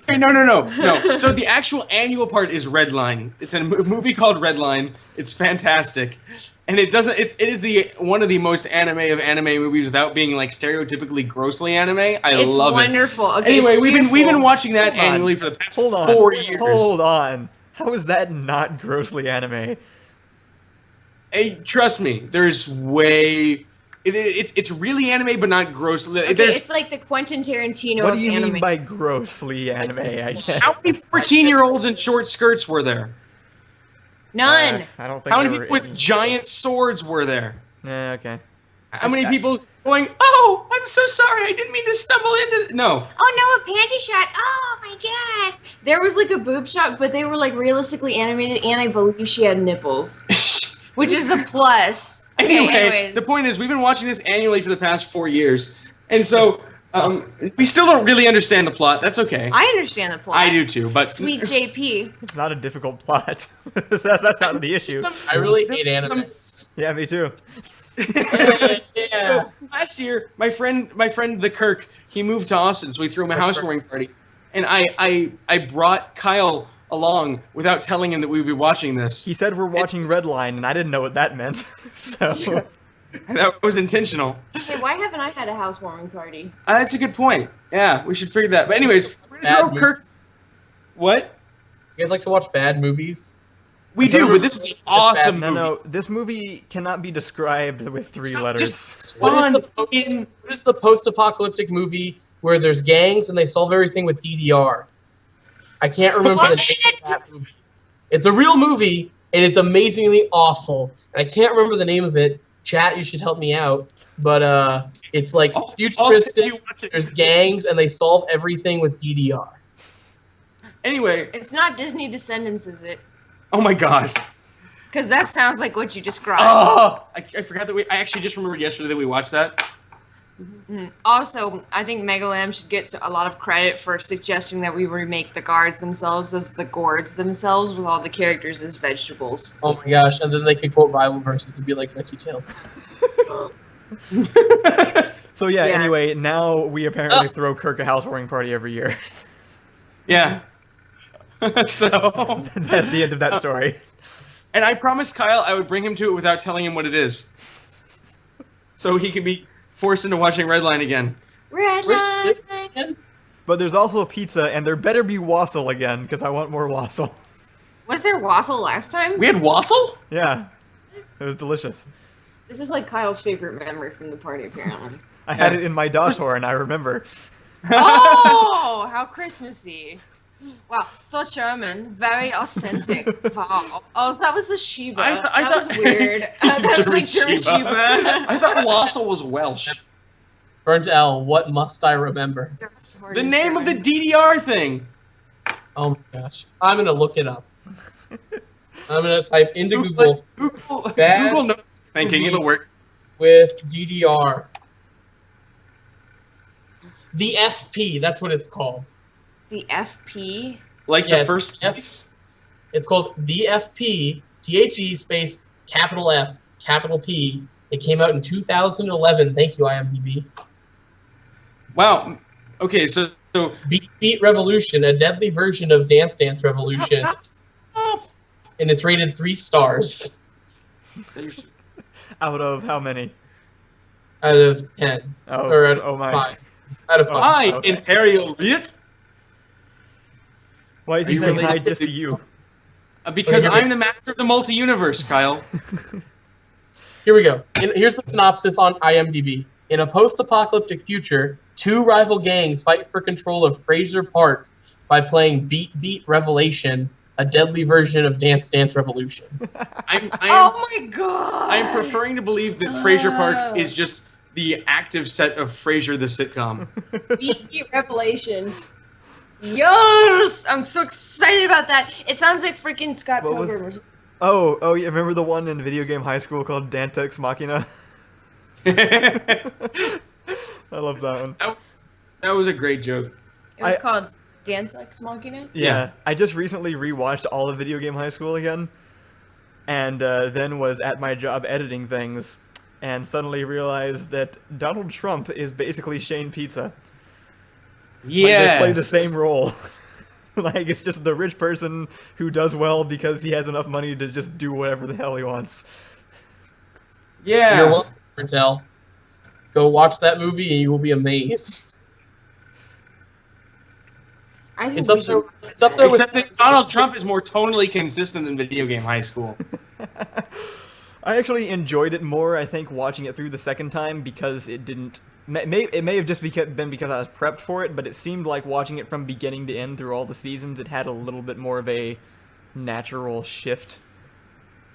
Hey, no. So the actual annual part is Redline. It's a movie called Redline. It's fantastic, and it is the one of the most anime of anime movies without being like stereotypically grossly anime. It's love wonderful. it. Okay, Anyway, it's we've been watching that Hold on. annually for the past Hold on. 4 years. Hold on. How is that not grossly anime? Hey, trust me, there's way. It's really anime, but not grossly. Okay, it's like the Quentin Tarantino What of do you anime. mean by grossly anime? I guess. How many 14-year-olds in short skirts were there? None. I don't think How many there were people with any. giant swords were there? Okay. How many people going, oh, I'm so sorry, I didn't mean to stumble into No. Oh no, a panty shot. Oh my god. There was like a boob shot, but they were like realistically animated, and I believe she had nipples, which is a plus. Okay, Anyway, anyways. the point is, we've been watching this annually for the past 4 years, and so we still don't really understand the plot. That's okay. I understand the plot. I do too, but Sweet JP. It's not a difficult plot. that's not the issue. I really hate anime. Yeah, me too. Yeah. Last year, my friend the Kirk, he moved to Austin, so we threw him a housewarming party, and I brought Kyle along without telling him that we would be watching this. He said we're watching Redline, and I didn't know what that meant. So That was intentional. Hey, why haven't I had a housewarming party? That's a good point. Yeah, we should figure that. But anyways, we're gonna Bad throw Kirk. movies. What? You guys like to watch bad movies? We do, but this is an awesome no, movie. no, this movie cannot be described with 3 letters. Just spawn What is the post-apocalyptic movie where there's gangs and they solve everything with DDR? I can't remember the name of that movie. It's a real movie, and it's amazingly awful. And I can't remember the name of it. Chat, you should help me out. But it's like futuristic. There's gangs, and they solve everything with DDR. Anyway, It's not Disney Descendants, is it? oh my god. Because that sounds like what you described. Oh, I forgot that I actually just remembered yesterday that we watched that. Also, I think Megalam should get a lot of credit for suggesting that we remake the guards themselves as the gourds themselves with all the characters as vegetables. Oh my gosh, and then they could quote Bible verses and be like VeggieTales. So yeah, Yeah. anyway, now we apparently throw Kirk a housewarming party every year. Yeah. So, That's the end of that story. and I promised Kyle I would bring him to it without telling him what it is. So he could be forced into watching Redline again. Red line. But there's also pizza, and there better be wassail again, because I want more wassail. Was there wassail last time? We had wassail? Yeah, it was delicious. This is like Kyle's favorite memory from the party, apparently. I had it in my DOS horn, I remember. Oh, how Christmassy. Wow, so German, very authentic. Wow. Oh, that was a Sheba. I that was thought- weird. That was like German Sheba. I thought wassail was Welsh. Burnt L, what must I remember? That's hard The to name of the say. DDR thing. Oh my gosh. I'm gonna look it up. I'm gonna type into Google Bad Google knows thinking movie. it'll work. with DDR. The FP, that's what it's called. The FP. Like Yeah, the it's first F- piece. It's called The FP, THE space capital F, capital P. It came out in 2011. Thank you, IMDb. Wow. Okay, so Beat Beat Revolution, a deadly version of Dance Dance Revolution, Stop. and it's rated 3 stars Out of how many? out of 10. Oh, Or out oh of my. 5. Out of 5. Hi, Okay. Imperial Rick. Why is Are he you saying hi related just to- to you? Because Okay. I'm the master of the multi-universe, Kyle. Here we go. Here's the synopsis on IMDb. In a post-apocalyptic future, 2 rival gangs fight for control of Fraser Park by playing Beat Beat Revelation, a deadly version of Dance Dance Revolution. Oh my god! I'm preferring to believe that Fraser Park is just the active set of Frasier the sitcom. Beat Revelation. Yes! I'm so excited about that. It sounds like freaking Scott What was- Pilgrim. or something. Oh, yeah, remember the one in video game high school called Dante Ex Machina? that I love that one. was a great joke. It was I- called Dance Ex Machina? Yeah, I just recently rewatched all of Video Game High School again, and then was at my job editing things, and suddenly realized that Donald Trump is basically Shane Pizza. Yes. Like, they play the same role. Like, it's just the rich person who does well because he has enough money to just do whatever the hell he wants. Yeah. You're welcome, Intel. Go watch that movie and you will be amazed. I think It's we up there. should- It's up there with Except that Donald Trump is more tonally consistent than Video Game High School. I actually enjoyed it more, I think, watching it through the second time because it didn't... It may have just been because I was prepped for it, but it seemed like watching it from beginning to end through all the seasons, it had a little bit more of a natural shift.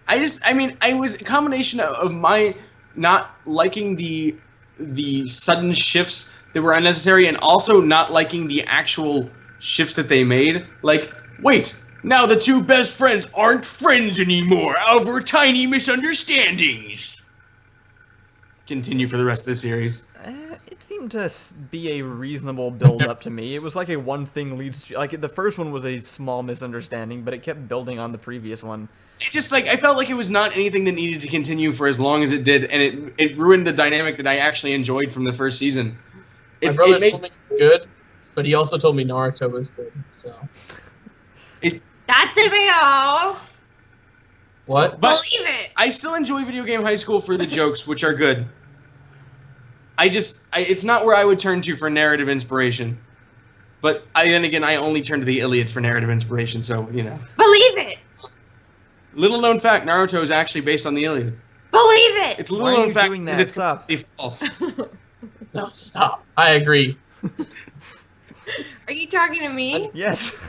I was a combination of my not liking the sudden shifts that were unnecessary and also not liking the actual shifts that they made. Like, wait, now the two best friends aren't friends anymore over tiny misunderstandings. Continue for the rest of the series. It seemed to be a reasonable build-up to me. It was like a one thing leads to... Like, the first one was a small misunderstanding, but it kept building on the previous one. It just, like, I felt like it was not anything that needed to continue for as long as it did, and it ruined the dynamic that I actually enjoyed from the first season. My brother told me it's good, but he also told me Naruto was good, so... That's all. What? But Believe it. I still enjoy Video Game High School for the jokes, which are good. It's not where I would turn to for narrative inspiration. But then again, I only turn to the Iliad for narrative inspiration, so, you know. Believe it. Little known fact, Naruto is actually based on the Iliad. Believe it. It's a Why little are known you fact doing because that? it's Stop. completely false. No, stop. I agree. Are you talking to me? Yes.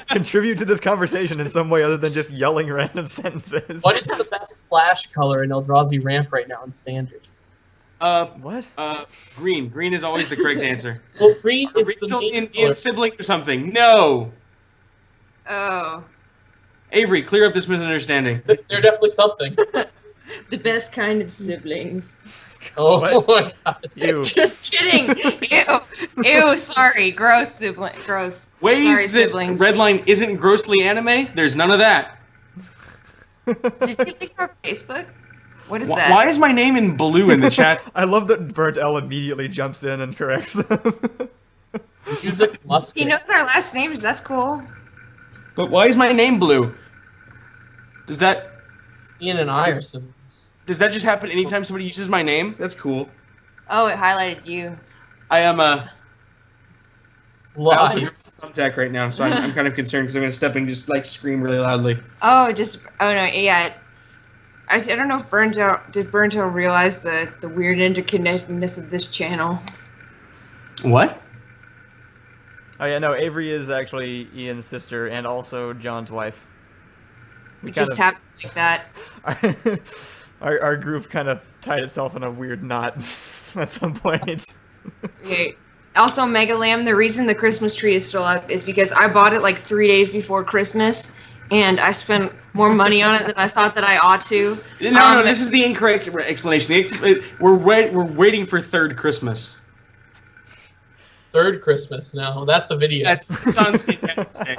Contribute to this conversation in some way other than just yelling random sentences. What is the best splash color in Eldrazi Ramp right now in Standard? What? Green. Green is always the correct answer. Well, green is the Rachel main in color. sibling or something. No! Oh. Avery, clear up this misunderstanding. They're definitely something. The best kind of siblings. Oh my god. You. Just kidding. Ew. Ew, sorry. Gross sibling. Gross. Sorry, Ways that siblings. Redline isn't grossly anime? There's none of that. Did you click our Facebook? What is Why, that? why is my name in blue in the chat? I love that Burnt L immediately jumps in and corrects them. Music Musket. He knows our last names. That's cool. But why is my name blue? Does that Ian and I are siblings. just happen anytime somebody uses my name? That's cool. Oh, it highlighted you. I am I also have Lies. contact right now, so I'm kind of concerned because I'm gonna step and just like scream really loudly. Oh, no, yeah. I don't know if Burntail realize the weird interconnectedness of this channel. What? Oh yeah, no, Avery is actually Ian's sister and also John's wife. We It just happened like that. our group kind of tied itself in a weird knot at some point. Okay. Also, Mega Lamb, the reason the Christmas tree is still up is because I bought it like 3 days before Christmas, and I spent more money on it than I thought that I ought to. No, this is the incorrect explanation. We're waiting for third Christmas. Third Christmas now. That's a video. It's on St. Patrick's Day.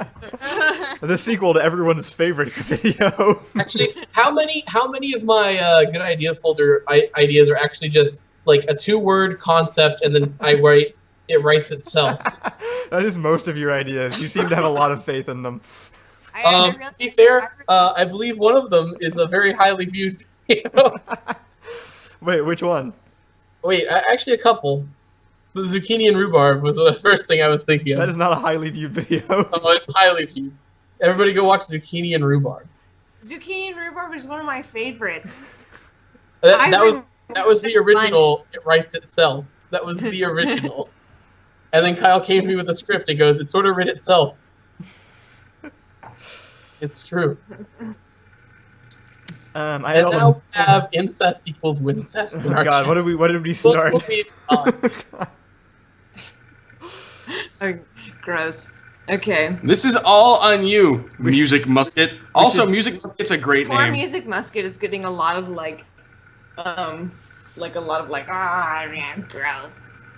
The sequel to everyone's favorite video. Actually, how many of my good idea folder ideas are actually just like a 2-word concept and then it writes itself? That is most of your ideas. You seem to have a lot of faith in them. To be fair, I believe one of them is a very highly viewed video. Wait, which one? Wait, actually a couple. The zucchini and rhubarb was the first thing I was thinking of. That is not a highly viewed video. Oh, it's highly viewed. Everybody go watch zucchini and rhubarb. Zucchini and rhubarb is one of my favorites. That was the original. It writes itself. That was the original. And then Kyle came to me with a script and goes, "It sort of writ itself." It's true. I And don't. now we have incest equals wincest in Oh our God, chat. what did we Look start? what we've done. Oh, gross. Okay. This is all on you, Music Musket. Also, Music Musket's a great Poor name. Music Musket is getting a lot of like, gross.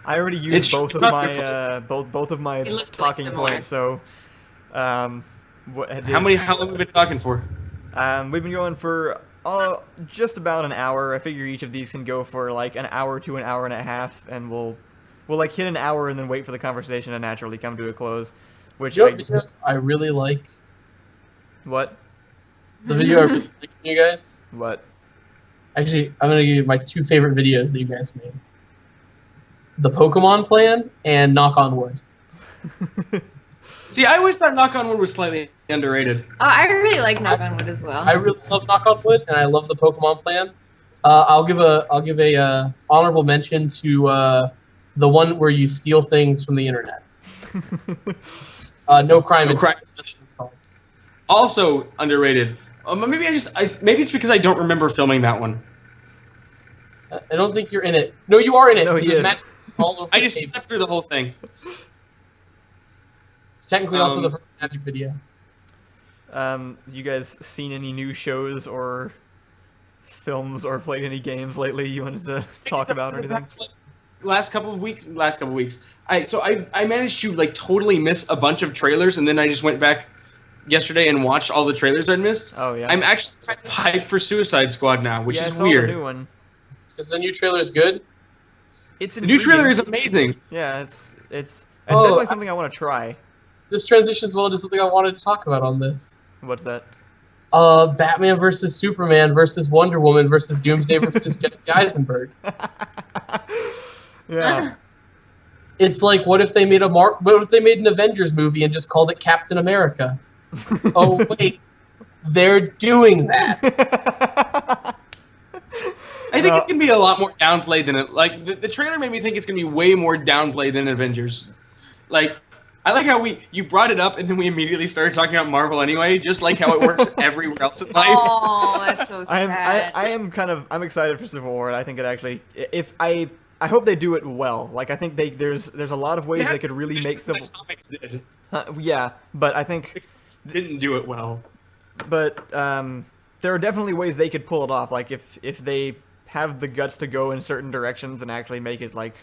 I already used both it's of not my both of my They look quite talking similar. points. So, what, How long have we been talking for? We've been going for just about an hour. I figure each of these can go for like an hour to an hour and a half, and we'll like hit an hour and then wait for the conversation to naturally come to a close. Which You know what video I really like? what The video I really like from you guys? what Actually, I'm going to give you my 2 favorite videos that you guys made. The Pokemon Plan and Knock on Wood. See, I always thought Knock on Wood was slightly underrated. Oh, I really like Knock on Wood as well. I really love Knock on Wood, and I love the Pokemon Plan. I'll give a honorable mention to the one where you steal things from the internet. No crime. No Crime. It's called. Also underrated. Maybe maybe it's because I don't remember filming that one. I don't think you're in it. No, you are in it. No, he because there's is. magic all over I the just table. slept through the whole thing. It's technically also the first magic video. You guys seen any new shows or films or played any games lately you wanted to talk about or anything? Last couple of weeks. I managed to like totally miss a bunch of trailers, and then I just went back yesterday and watched all the trailers I'd missed. Oh yeah. I'm actually kind of hyped for Suicide Squad now, which yeah, is I saw weird. The new one. Is the new trailer good? It's The new trailer is intriguing. amazing. Yeah, it's Oh, definitely something I want to try. This transitions well into something I wanted to talk about on this. What's that? Batman versus Superman versus Wonder Woman versus Doomsday versus Jesse Eisenberg. Yeah. It's like, what if they made an Avengers movie and just called it Captain America? Oh wait, they're doing that. I think it's gonna be a lot more downplayed than it. Like the trailer made me think it's gonna be way more downplayed than Avengers. Like I like how you brought it up and then we immediately started talking about Marvel anyway, just like how it works everywhere else in life. Oh, that's so sad. I'm excited for Civil War. And I think it actually, I hope they do it well. Like I think there's a lot of ways they could really make Civil. The comics did. Yeah, but I think, Didn't do it well. but there are definitely ways they could pull it off. Like if they have the guts to go in certain directions and actually make it like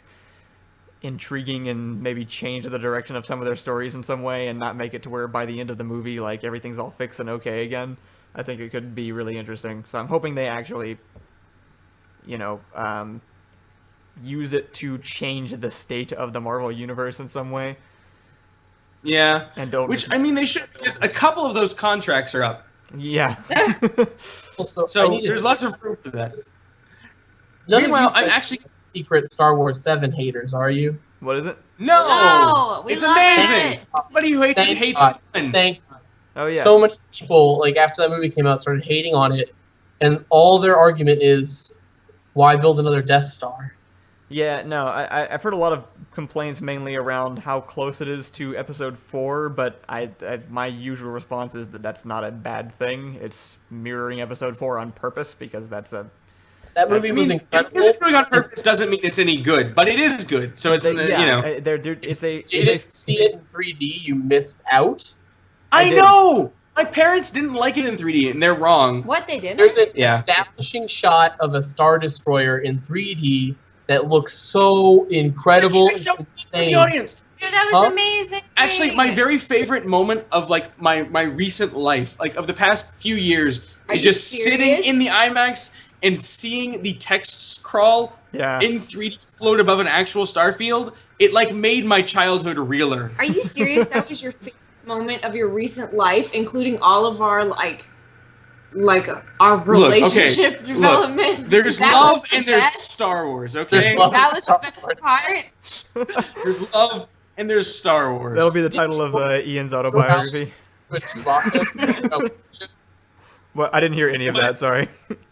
intriguing and maybe change the direction of some of their stories in some way and not make it to where by the end of the movie like everything's all fixed and okay again. I think it could be really interesting. So I'm hoping they actually, use it to change the state of the Marvel universe in some way. Yeah. And don't. Which I mean, they should. Because a couple of those contracts are up, Yeah. Also, I so need to- there's lots of room for this. None of Meanwhile, you I'm guys actually are secret Star Wars 7 haters, are you? What is it? no. We It's love amazing. it. Somebody who hates it Thank hates God. fun. Thank Oh yeah. So many people, like after that movie came out, started hating on it, and all their argument is, why build another Death Star? Yeah, no, I've heard a lot of complaints mainly around how close it is to Episode 4, but my usual response is that that's not a bad thing. It's mirroring Episode 4 on purpose because that's a... That movie I was mean, just incredible. because it's doing on purpose doesn't mean it's any good, but it is good. So it's it's a... If you didn't see it in 3D, you missed out. I did. know. My parents didn't like it in 3D, and they're wrong. What they did? There's an Yeah. establishing shot of a Star Destroyer in 3D that looks so incredible. Show it to the insane. audience. Dude, that was Huh? amazing. Actually, my very favorite moment of like my recent life, like of the past few years, Are is you just sitting serious? in the IMAX and seeing the text crawl Yeah. in 3D float above an actual star field. It like made my childhood realer. Are you serious? That was your favorite moment of your recent life, including all of our our relationship Look, development. There's That love was the and there's best. Star Wars, okay? There's love. That was the Star best Wars. part. There's love and there's Star Wars. That'll be the title of Ian's autobiography. With Chewbacca. Well, I didn't hear any of that, sorry.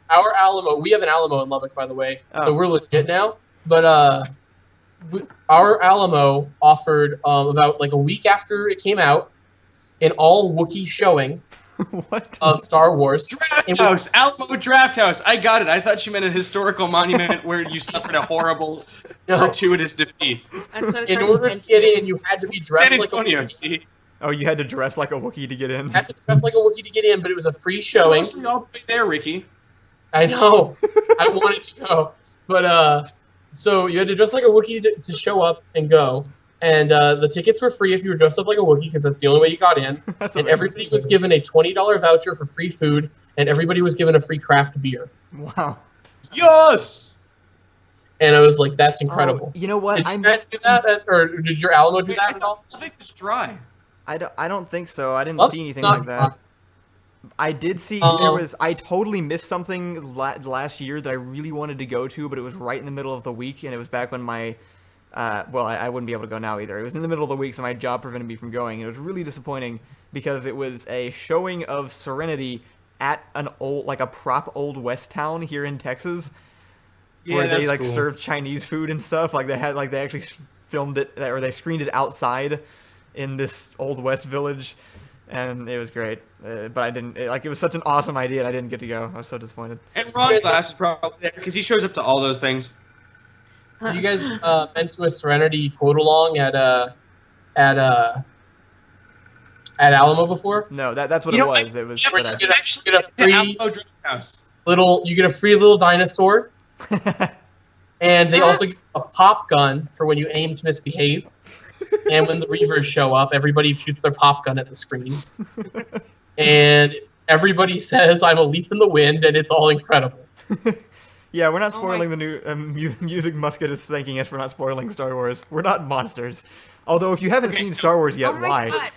Our Alamo, we have an Alamo in Lubbock, by the way, Oh. so we're legit now. But our Alamo offered about like a week after it came out, an all Wookiee showing What? of Star Wars. Draft And we- House, Alamo Draft House. I got it. I thought you meant a historical monument where you suffered a horrible, No. gratuitous defeat. That's what I In thought you order to meant. get in, you had to be dressed San like a Antonio, Wookiee. see? Oh, you had to dress like a Wookiee to get in? You had to dress like a Wookiee to get in, but it was a free showing. Mostly all the way there, Ricky. I know. I wanted to go, but So you had to dress like a Wookiee to show up and go. And the tickets were free if you were dressed up like a Wookiee, because that's the only way you got in. That's And amazing. everybody was given a $20 voucher for free food, and everybody was given a free craft beer. Wow. Yes! And I was like, that's incredible. Oh, you know what? Did you guys do that, or did your Alamo do that at all? It was dry. I don't think so. I didn't Well, see it's anything not like that. I did see I totally missed something last year that I really wanted to go to, but it was right in the middle of the week, and it was back when my well, I wouldn't be able to go now either. It was in the middle of the week, so my job prevented me from going. And it was really disappointing because it was a showing of Serenity at an a prop Old West town here in Texas, where they like served Chinese food and stuff. Like they actually filmed it, or they screened it outside in this Old West village, and it was great. But I didn't it was such an awesome idea, and I didn't get to go. I was so disappointed. And Ron Glass is probably there because he shows up to all those things. You guys been to a Serenity quote along at Alamo before? No, that's what You it know, was. It was. You that get a The free Alamo Draft House. you get a free little dinosaur, and they also give a pop gun for when you aim to misbehave. And when the Reavers show up, everybody shoots their pop gun at the screen, and everybody says, "I'm a leaf in the wind," and it's all incredible. Yeah, we're not Oh spoiling the new music. Musket is thanking us for not spoiling Star Wars. We're not monsters. Although, if you haven't seen Star Wars yet, Oh my why? God.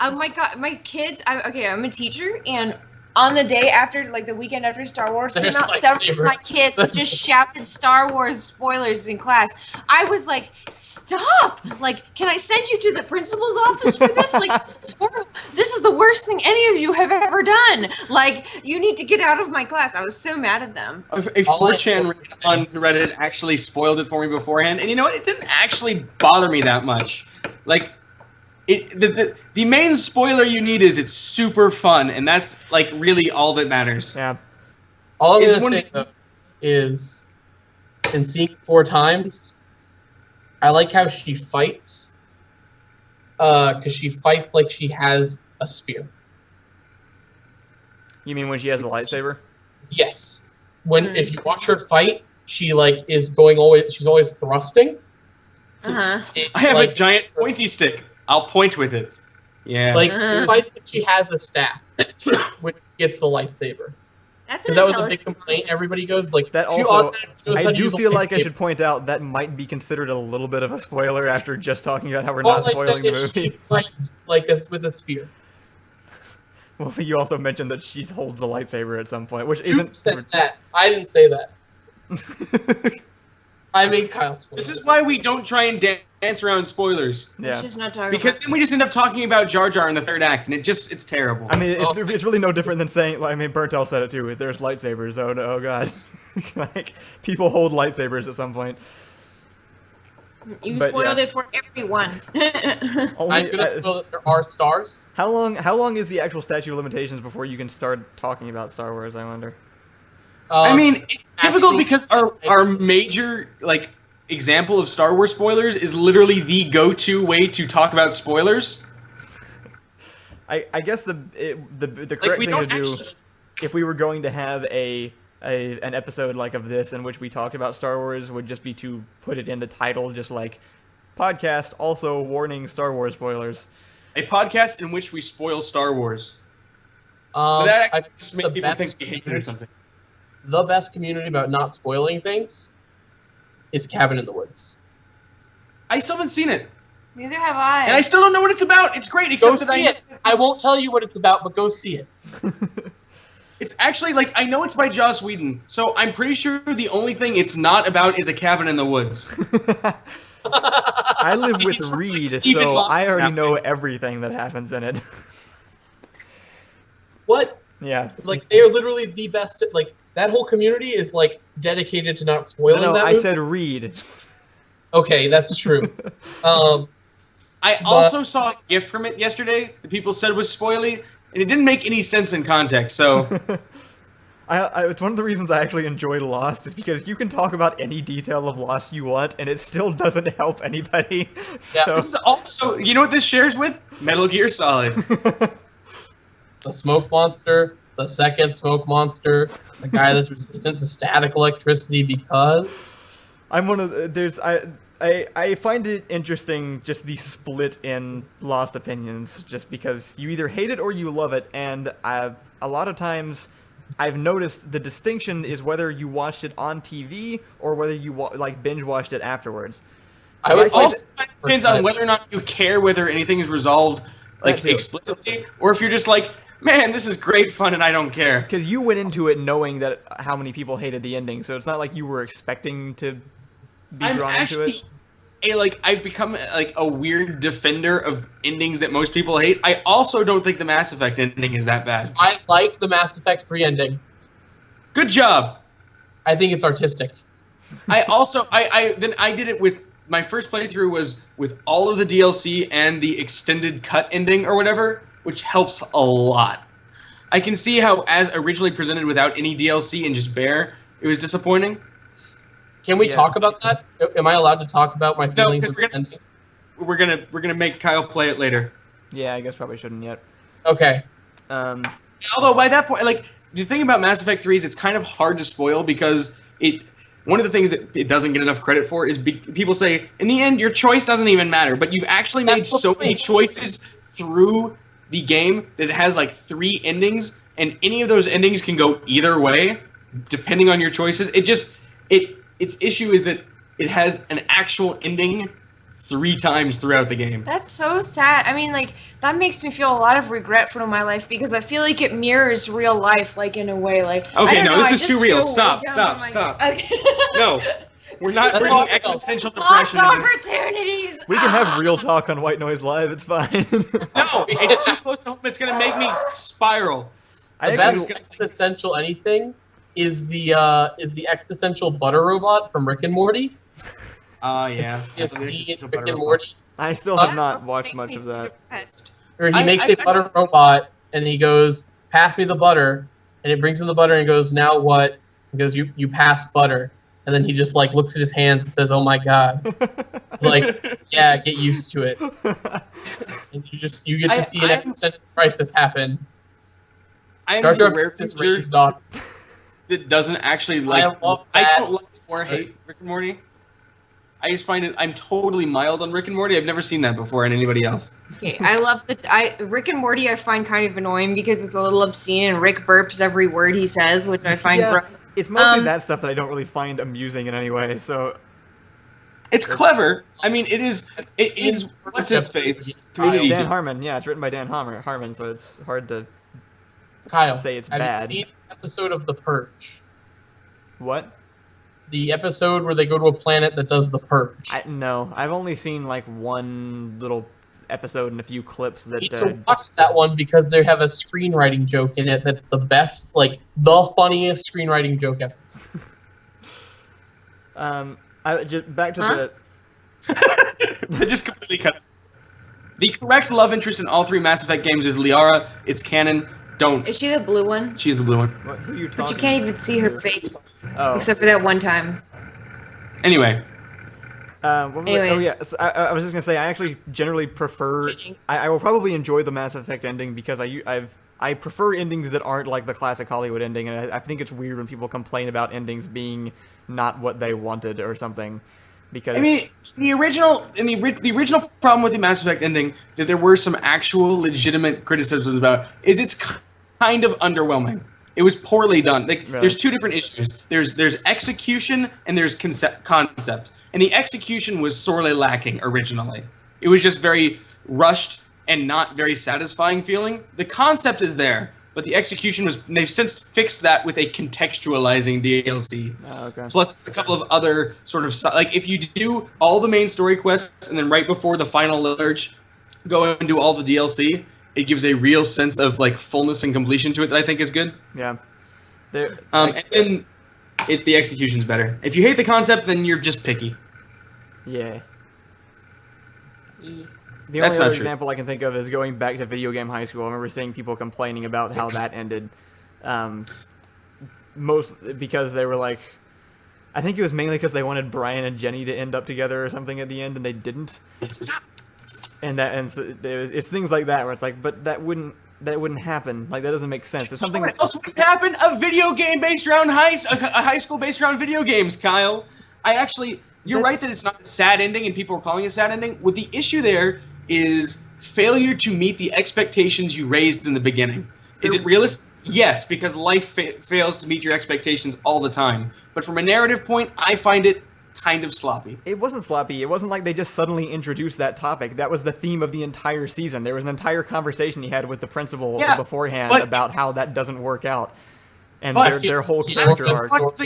Oh my God, my kids. I'm a teacher, and on the day after, like the weekend after Star Wars came There's out, several of my lightsabers. kids just shouted Star Wars spoilers in class. I was like, "Stop! Like, can I send you to the principal's office for this? Like, this is horrible. This is the worst thing any of you have ever done. Like, you need to get out of my class." I was so mad at them. A 4chan on Reddit actually spoiled it for me beforehand, and you know what? It didn't actually bother me that much. Like, the main spoiler you need is it's super fun, and that's like really all that matters. Yeah. All I'm Is gonna one- say though is, in seeing it 4 times, I like how she fights. Because she fights like she has a spear. You mean when she has the lightsaber? Yes. If you watch her fight, she like is she's always thrusting. It's I have like, a giant pointy stick. I'll point with it. Yeah. like she fights like she has a staff, which gets the lightsaber. That's Because that was a big complaint. Everybody goes like That she also, automatically knows how I to do use a feel like I lightsaber. should point out that might be considered a little bit of a spoiler after just talking about how we're All not I spoiling said the is she movie. fights like us with a spear. Well, you also mentioned that she holds the lightsaber at some point, which You isn't. said that. I didn't say that. I made Kyle spoil This it. is why we don't try and dance around spoilers. Yeah. Let's just not talk Because about then we just end up talking about Jar Jar in the 3rd act, and it's terrible. I mean, Oh. it's really no different than saying. Like, I mean, Burtell said it too. There's lightsabers. Oh, no, oh god. Like, people hold lightsabers at some point. You But, spoiled yeah. it for everyone. Only, I'm gonna spoil that there are stars. how long is the actual statute of limitations before you can start talking about Star Wars? I wonder. I mean, it's difficult actually- because our major like example of Star Wars spoilers is literally the go-to way to talk about spoilers. I guess the correct we thing don't to do, actually. if we were going to have an episode like of this in which we talked about Star Wars, would just be to put it in the title, just like podcast, also warning Star Wars spoilers. A podcast in which we spoil Star Wars. But that I actually just makes the people best think we hate it or community- something. The best community about not spoiling things is Cabin in the Woods. I still haven't seen it, Neither have I. and I still don't know what it's about. It's great, Go except that see it. I won't tell you what it's about, but go see it. It's actually like I know it's by Joss Whedon, so I'm pretty sure the only thing it's not about is a cabin in the woods. I live with He's like Reed, Stephen so Long I already happening. know everything that happens in it. What? Yeah. Like they are literally the best. Like that whole community is like dedicated to not spoiling No, that I movie. said Reed. Okay, that's true. I also saw a GIF from it yesterday that people said was spoily, and it didn't make any sense in context. So It's one of the reasons I actually enjoy Lost, is because you can talk about any detail of Lost you want, and it still doesn't help anybody. Yeah, So, this is also, you know what this shares with? Metal Gear Solid. The smoke monster, the second smoke monster, the guy that's resistant to static electricity because I'm one of the, there's I find it interesting just the split in Lost opinions, just because you either hate it or you love it, and a lot of times I've noticed the distinction is whether you watched it on TV or whether you like binge watched it afterwards. I would also like depends on whether or not you care whether anything is resolved like explicitly, or if you're just like, man, this is great fun and I don't care. Because you went into it knowing that how many people hated the ending, so it's not like you were expecting to be drawn into it. I've become like a weird defender of endings that most people hate. I also don't think the Mass Effect ending is that bad. I like the Mass Effect 3 ending. Good job. I think it's artistic. I also I did it with my first playthrough was with all of the DLC and the extended cut ending or whatever, which helps a lot. I can see how, as originally presented without any DLC and just bare, it was disappointing. Can we talk about that? Am I allowed to talk about my No, feelings? because we're gonna make Kyle play it later. Yeah, I guess probably shouldn't yet. Okay. Although by that point, like the thing about Mass Effect 3 is it's kind of hard to spoil because one of the things that it doesn't get enough credit for is people say in the end your choice doesn't even matter, but you've actually made so many choices through the game that it has like 3 endings, and any of those endings can go either way depending on your choices. Its issue is that it has an actual ending 3 times throughout the game. That's so sad. I mean, like, that makes me feel a lot of regret for my life because I feel like it mirrors real life, like, in a way. Like, okay, I don't no, know, this I is just too real. feel Stop. way down in my- Okay. No, we're not That's bringing all- existential Lost depression into opportunities. We can have real talk on White Noise Live. It's fine. No, it's too close to home. It's gonna make me spiral. The best existential anything is the existential butter robot from Rick and Morty. Yeah. You see Rick and Morty, I still have That not makes watched me much of super that. depressed. where he I makes a butter robot and he goes, "Pass me the butter," and it brings him the butter and he goes, "Now what?" He goes, "You pass butter," and then he just like looks at his hands and says, "Oh my god." It's like, yeah, get used to it. And you get to see an existential crisis happen. I Jar am Jar the rare Binks is creature raised on. that doesn't actually like. I love I that. don't like or hate Rick and Morty. I just find it. I'm totally mild on Rick and Morty. I've never seen that before in anybody else. Okay, I love Rick and Morty I find kind of annoying because it's a little obscene and Rick burps every word he says, which I find gross. It's mostly that stuff that I don't really find amusing in any way. So It's clever. I mean, it is. It is. What's his face? Community. Dan Harmon, yeah, it's written by Dan Harmon, so it's hard to Kyle, say it's have bad. you seen the episode of The Purge? What? The episode where they go to a planet that does the purge. No, I've only seen like one little episode and a few clips that. You need to watch that one because they have a screenwriting joke in it that's the best, like the funniest screenwriting joke ever. Back to I just completely cut. The correct love interest in all 3 Mass Effect games is Liara. It's canon. Don't. Is she the blue one? She's the blue one. who are you But talking you can't even see her face Oh. except for that one time. Anyway, Anyways. yeah. So I was just gonna say I actually generally prefer. Just kidding. I will probably enjoy the Mass Effect ending because I prefer endings that aren't like the classic Hollywood ending, and I think it's weird when people complain about endings being not what they wanted or something. Because I mean, the original problem with the Mass Effect ending that there were some actual legitimate criticisms about is it's kind of underwhelming. It was poorly done. Like, Really? there's 2 different issues. There's execution and there's concept. And the execution was sorely lacking originally. It was just very rushed and not very satisfying feeling. The concept is there, but the execution was. They've since fixed that with a contextualizing DLC. Oh, okay. Plus a couple of other sort of like if you do all the main story quests and then right before the final lurch, go and do all the DLC. It gives a real sense of like fullness and completion to it that I think is good. Yeah. And then the execution's better. If you hate the concept, then you're just picky. Yeah. E. The That's only not other true. example I can think of is going back to video game high school. I remember seeing people complaining about how that ended. Most because they were like, I think it was mainly because they wanted Brian and Jenny to end up together or something at the end, and they didn't. Stop. And so it's things like that where it's like, but that wouldn't happen. Like that doesn't make sense. It's something. What else would happen? A video game based around a high school based around video games, Kyle. You're right that it's not a sad ending and people are calling it a sad ending. What the issue there is failure to meet the expectations you raised in the beginning. Is it realistic? Yes, because life fails to meet your expectations all the time. But from a narrative point, I find it kind of sloppy. It wasn't sloppy. It wasn't like they just suddenly introduced that topic. That was the theme of the entire season. There was an entire conversation he had with the principal beforehand about how that doesn't work out. And their whole character arc.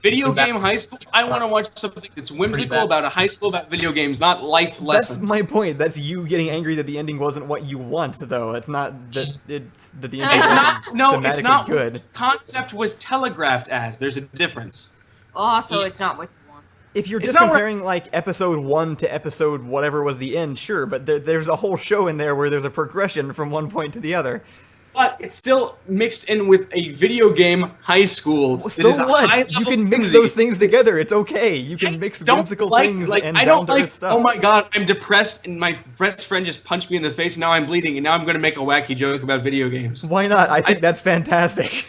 Video game high school. I want to watch something that's whimsical about a high school about video games, not life lessons. That's my point. That's you getting angry that the ending wasn't what you want, though. It's not that the ending. It's not. No, it's not. Good. What the concept was telegraphed as. There's a difference. Also, it's not what you want. If you're just comparing like episode 1 to episode whatever was the end, sure, but there's a whole show in there where there's a progression from one point to the other. But it's still mixed in with a video game high school. So what? You can mix those things together. It's okay. You can mix whimsical things and down-to-earth stuff. Oh my god, I'm depressed and my best friend just punched me in the face and now I'm bleeding and now I'm going to make a wacky joke about video games. Why not? I think that's fantastic.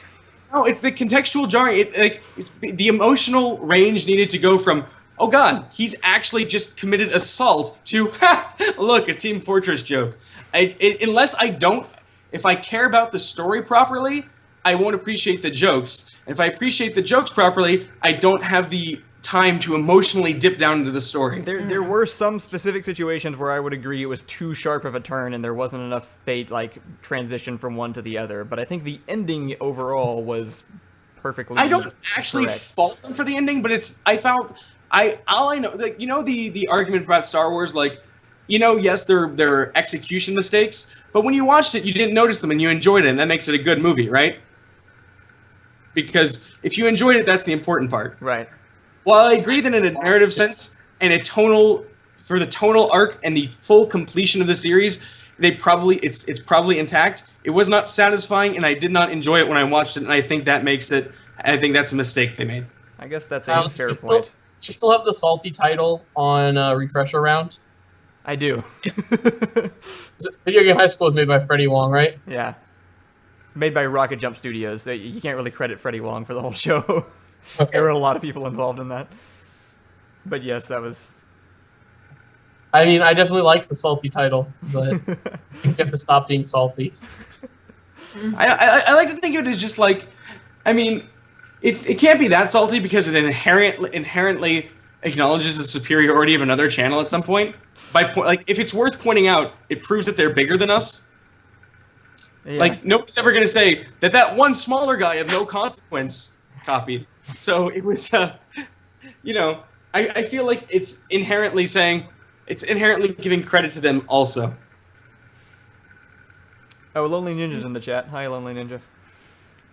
No, it's the contextual jarring. The emotional range needed to go from, oh god, he's actually just committed assault to, ha, look, a Team Fortress joke. If I care about the story properly, I won't appreciate the jokes. If I appreciate the jokes properly, I don't have the time to emotionally dip down into the story. There were some specific situations where I would agree it was too sharp of a turn and there wasn't enough transition from one to the other. But I think the ending overall was perfectly I don't actually correct. fault them for the ending, but the argument about Star Wars, yes, they're execution mistakes, but when you watched it, you didn't notice them and you enjoyed it, and that makes it a good movie, right? Because if you enjoyed it, that's the important part. Right. While I agree that in a narrative sense and for the tonal arc and the full completion of the series, it's probably intact. It was not satisfying, and I did not enjoy it when I watched it, and I think that's a mistake they made. I guess that's a fair point. You still have the salty title on Refresher Round? I do. Video Game High School was made by Freddie Wong, right? Yeah. Made by Rocket Jump Studios. So you can't really credit Freddie Wong for the whole show. Okay. There were a lot of people involved in that. But yes, that was... I mean, I definitely like the salty title, but you have to stop being salty. I like to think of it as just it can't be that salty because it inherently acknowledges the superiority of another channel at some point. If it's worth pointing out, it proves that they're bigger than us. Yeah. Nobody's ever going to say that one smaller guy of no consequence copied. So it was, I feel like it's inherently giving credit to them also. Oh, Lonely Ninja's in the chat. Hi, Lonely Ninja.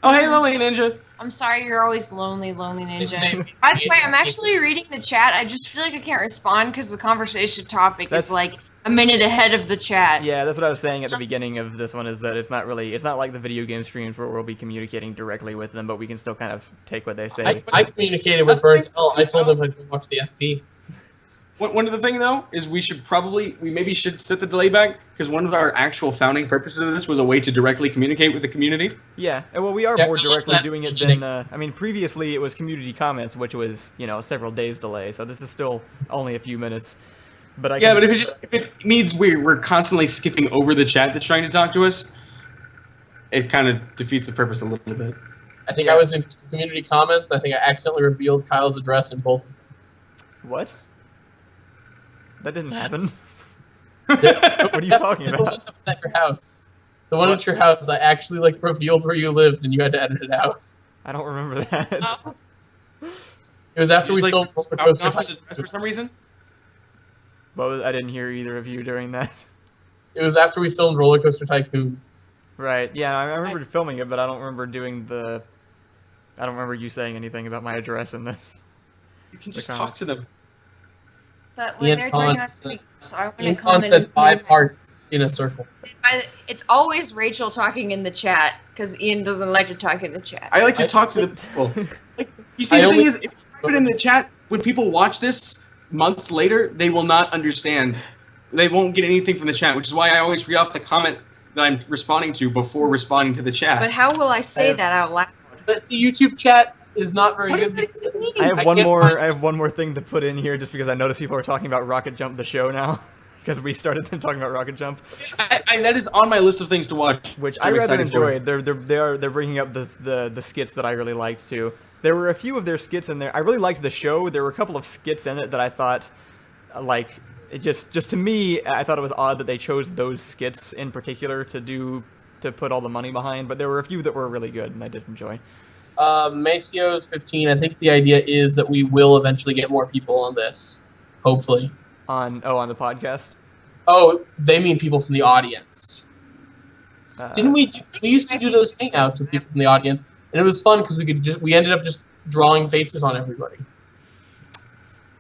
Oh, hey, Lonely Ninja. I'm sorry, you're always lonely, ninja. By the way, I'm actually reading the chat. I just feel like I can't respond because the conversation topic is like a minute ahead of the chat. Yeah, that's what I was saying at the beginning of this one, is that it's not like the video game streams where we'll be communicating directly with them, but we can still kind of take what they say. I communicated with Burntell. I told him I'd go watch the FP. One of the thing though is we maybe should set the delay back because one of our actual founding purposes of this was a way to directly communicate with the community. Yeah, well, we are more directly doing it than previously it was community comments, which was several days delay. So this is still only a few minutes. But but if it means we're constantly skipping over the chat that's trying to talk to us, it kind of defeats the purpose a little bit. I think I was in community comments. I think I accidentally revealed Kyle's address in both of them. What? That didn't happen. What are you talking about? The one that was at your house. The one at your house, I actually revealed where you lived, and you had to edit it out. I don't remember that. It was after we filmed Roller Coaster Tycoon. For some reason. I didn't hear either of you during that. It was after we filmed Roller Coaster Tycoon. Right. Yeah, I remember filming it, but I don't remember I don't remember you saying anything about my address in the. You can just talk to them. But when they're talking about so I want to Ian comment. said 5 hearts in a circle. It's always Rachel talking in the chat because Ian doesn't like to talk in the chat. I like to talk to the people. You see, the thing is, if you put it in the chat, when people watch this months later, they will not understand. They won't get anything from the chat, which is why I always read off the comment that I'm responding to before responding to the chat. But how will I say that out loud? Let's see YouTube chat. is not very What does good. that mean? I have I one can't more. find- I have one more thing to put in here, just because I noticed people are talking about Rocket Jump, the show now, because we started them talking about Rocket Jump, That is on my list of things to watch, which I'm I rather excited for. enjoyed. They're bringing up the skits that I really liked too. There were a few of their skits in there. I really liked the show. There were a couple of skits in it that I thought, like, it just to me, I thought it was odd that they chose those skits in particular to put all the money behind. But there were a few that were really good, and I did enjoy. Maceo's 15. I think the idea is that we will eventually get more people on this. Hopefully. On the podcast. Oh, they mean people from the audience. Didn't we? We used to do those hangouts with people from the audience, and it was fun because we ended up just drawing faces on everybody.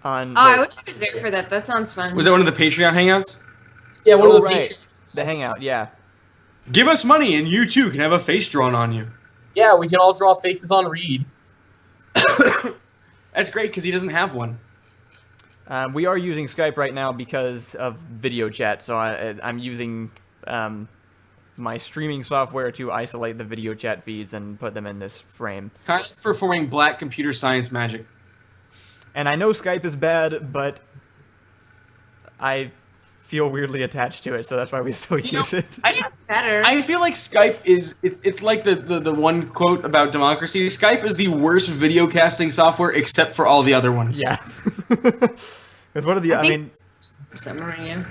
I wish I was there for that. That sounds fun. Was that one of the Patreon hangouts? Yeah, one of the right. Patreon The hangout, yeah. Give us money and you too can have a face drawn on you. Yeah, we can all draw faces on Reed. That's great because he doesn't have one. We are using Skype right now because of video chat, so I'm using my streaming software to isolate the video chat feeds and put them in this frame. Kyle's performing black computer science magic. And I know Skype is bad, but I feel weirdly attached to it, so that's why we still use it. Better. I feel like Skype is it's like the one quote about democracy. Skype is the worst video casting software except for all the other ones. Yeah. Because what are the? I mean, Summary, yeah.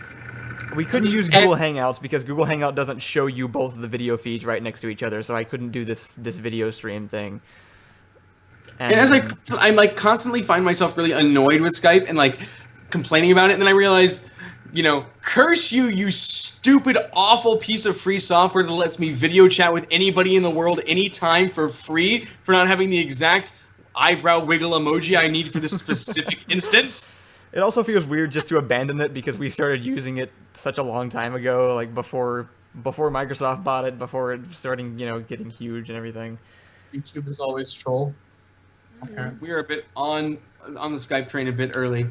we couldn't use Google Hangouts because Google Hangout doesn't show you both of the video feeds right next to each other, so I couldn't do this video stream thing. And as I'm like constantly find myself really annoyed with Skype and like complaining about it, and then I realize, curse you, you stupid, awful piece of free software that lets me video chat with anybody in the world anytime for free for not having the exact eyebrow wiggle emoji I need for this specific instance. It also feels weird just to abandon it because we started using it such a long time ago, like before Microsoft bought it, before it starting, getting huge and everything. YouTube is always troll. We are a bit on the Skype train a bit early.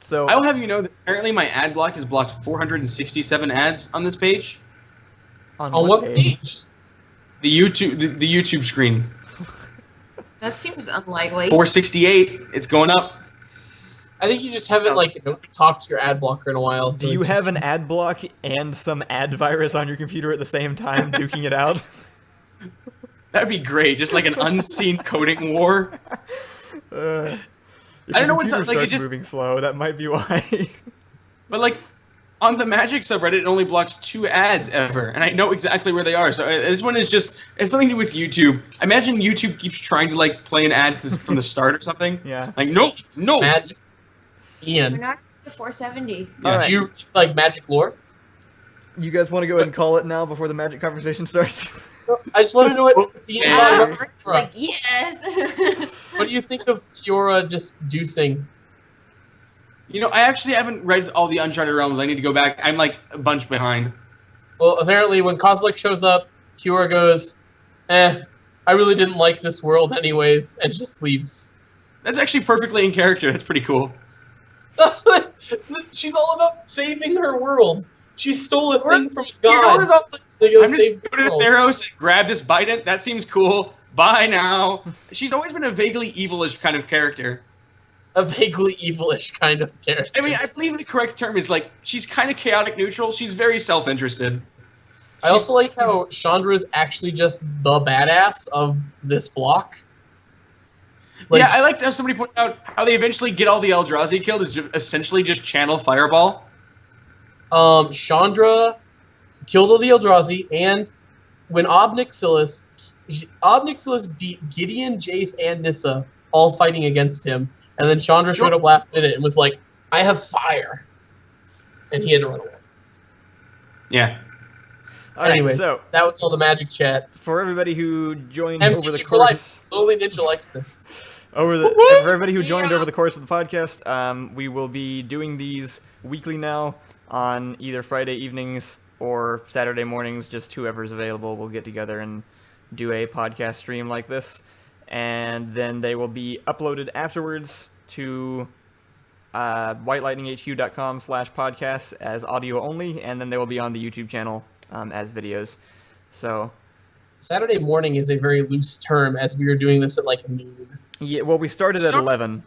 So I will have you know that apparently my ad block has blocked 467 ads on this page. on what page? The YouTube screen. That seems unlikely. 468. It's going up. I think you just haven't talked to your ad blocker in a while. So do you it's have just- an ad block and some ad virus on your computer at the same time, duking it out? That'd be great. Just like an unseen coding war. If I don't know your what's computer like. It starts just moving slow. That might be why. but like on the Magic subreddit, it only blocks 2 ads ever, and I know exactly where they are. So this one is just it's something to do with YouTube. I imagine YouTube keeps trying to like play an ad from the start or something. Yeah. Like no. Magic. We're Ian, not to 470. Yeah. Alright. do you like magic lore? You guys want to go ahead and call it now before the magic conversation starts? I just want to know what Ian It's like, yes. What do you think of Kiora just deucing? I actually haven't read all the Uncharted Realms. I need to go back. I'm like a bunch behind. Well, apparently when Kozilek shows up, Kiora goes, I really didn't like this world anyways, and just leaves. That's actually perfectly in character. That's pretty cool. She's all about saving her world. She stole a thing from God. Fiora's all like, to go I'm just save the going to world. Theros and grab this Bident. That seems cool. Bye now. She's always been a vaguely evilish kind of character. A vaguely evilish kind of character. I mean, I believe the correct term is like she's kind of chaotic neutral. She's very self-interested. I also like how Chandra is actually just the badass of this block. Yeah, I liked how somebody pointed out how they eventually get all the Eldrazi killed is essentially just channel Fireball. Chandra killed all the Eldrazi, and when Obnixilis beat Gideon, Jace, and Nissa, all fighting against him, and then Chandra showed up last minute and was like, I have fire. And he had to run away. Yeah. Alright, Anyways, so that was all the magic chat. for everybody who joined MTG over the for life. course, Lowly Ninja likes this. for everybody who joined Yeah. over the course of the podcast, we will be doing these weekly now on either Friday evenings or Saturday mornings. Just whoever's available will get together and do a podcast stream like this, and then they will be uploaded afterwards to whitelightninghq.com/podcasts as audio only, and then they will be on the YouTube channel as videos. So Saturday morning is a very loose term, as we were doing this at like noon. Yeah, well, we started at So- 11.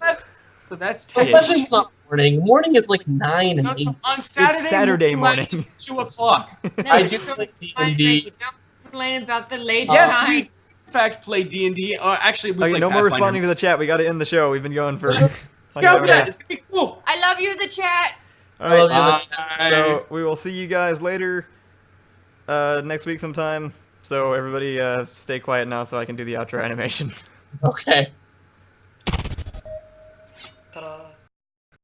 So that's Yeah. 10. 11's not morning. Morning is like 9 and 8. On Saturday, Saturday lasts morning. 2 o'clock. No, I it's do still play fine, D&D. Ricky. Don't complain about the late Yes, time. we in fact play D&D. Actually, we Okay, play no more Pathfinder. responding to the chat. We got to end the show. We've been going for like an Yeah, hour and a half. it's gonna be cool. I love you, the chat. All I love right, you. so we will see you guys later next week sometime. So everybody stay quiet now so I can do the outro animation. Okay.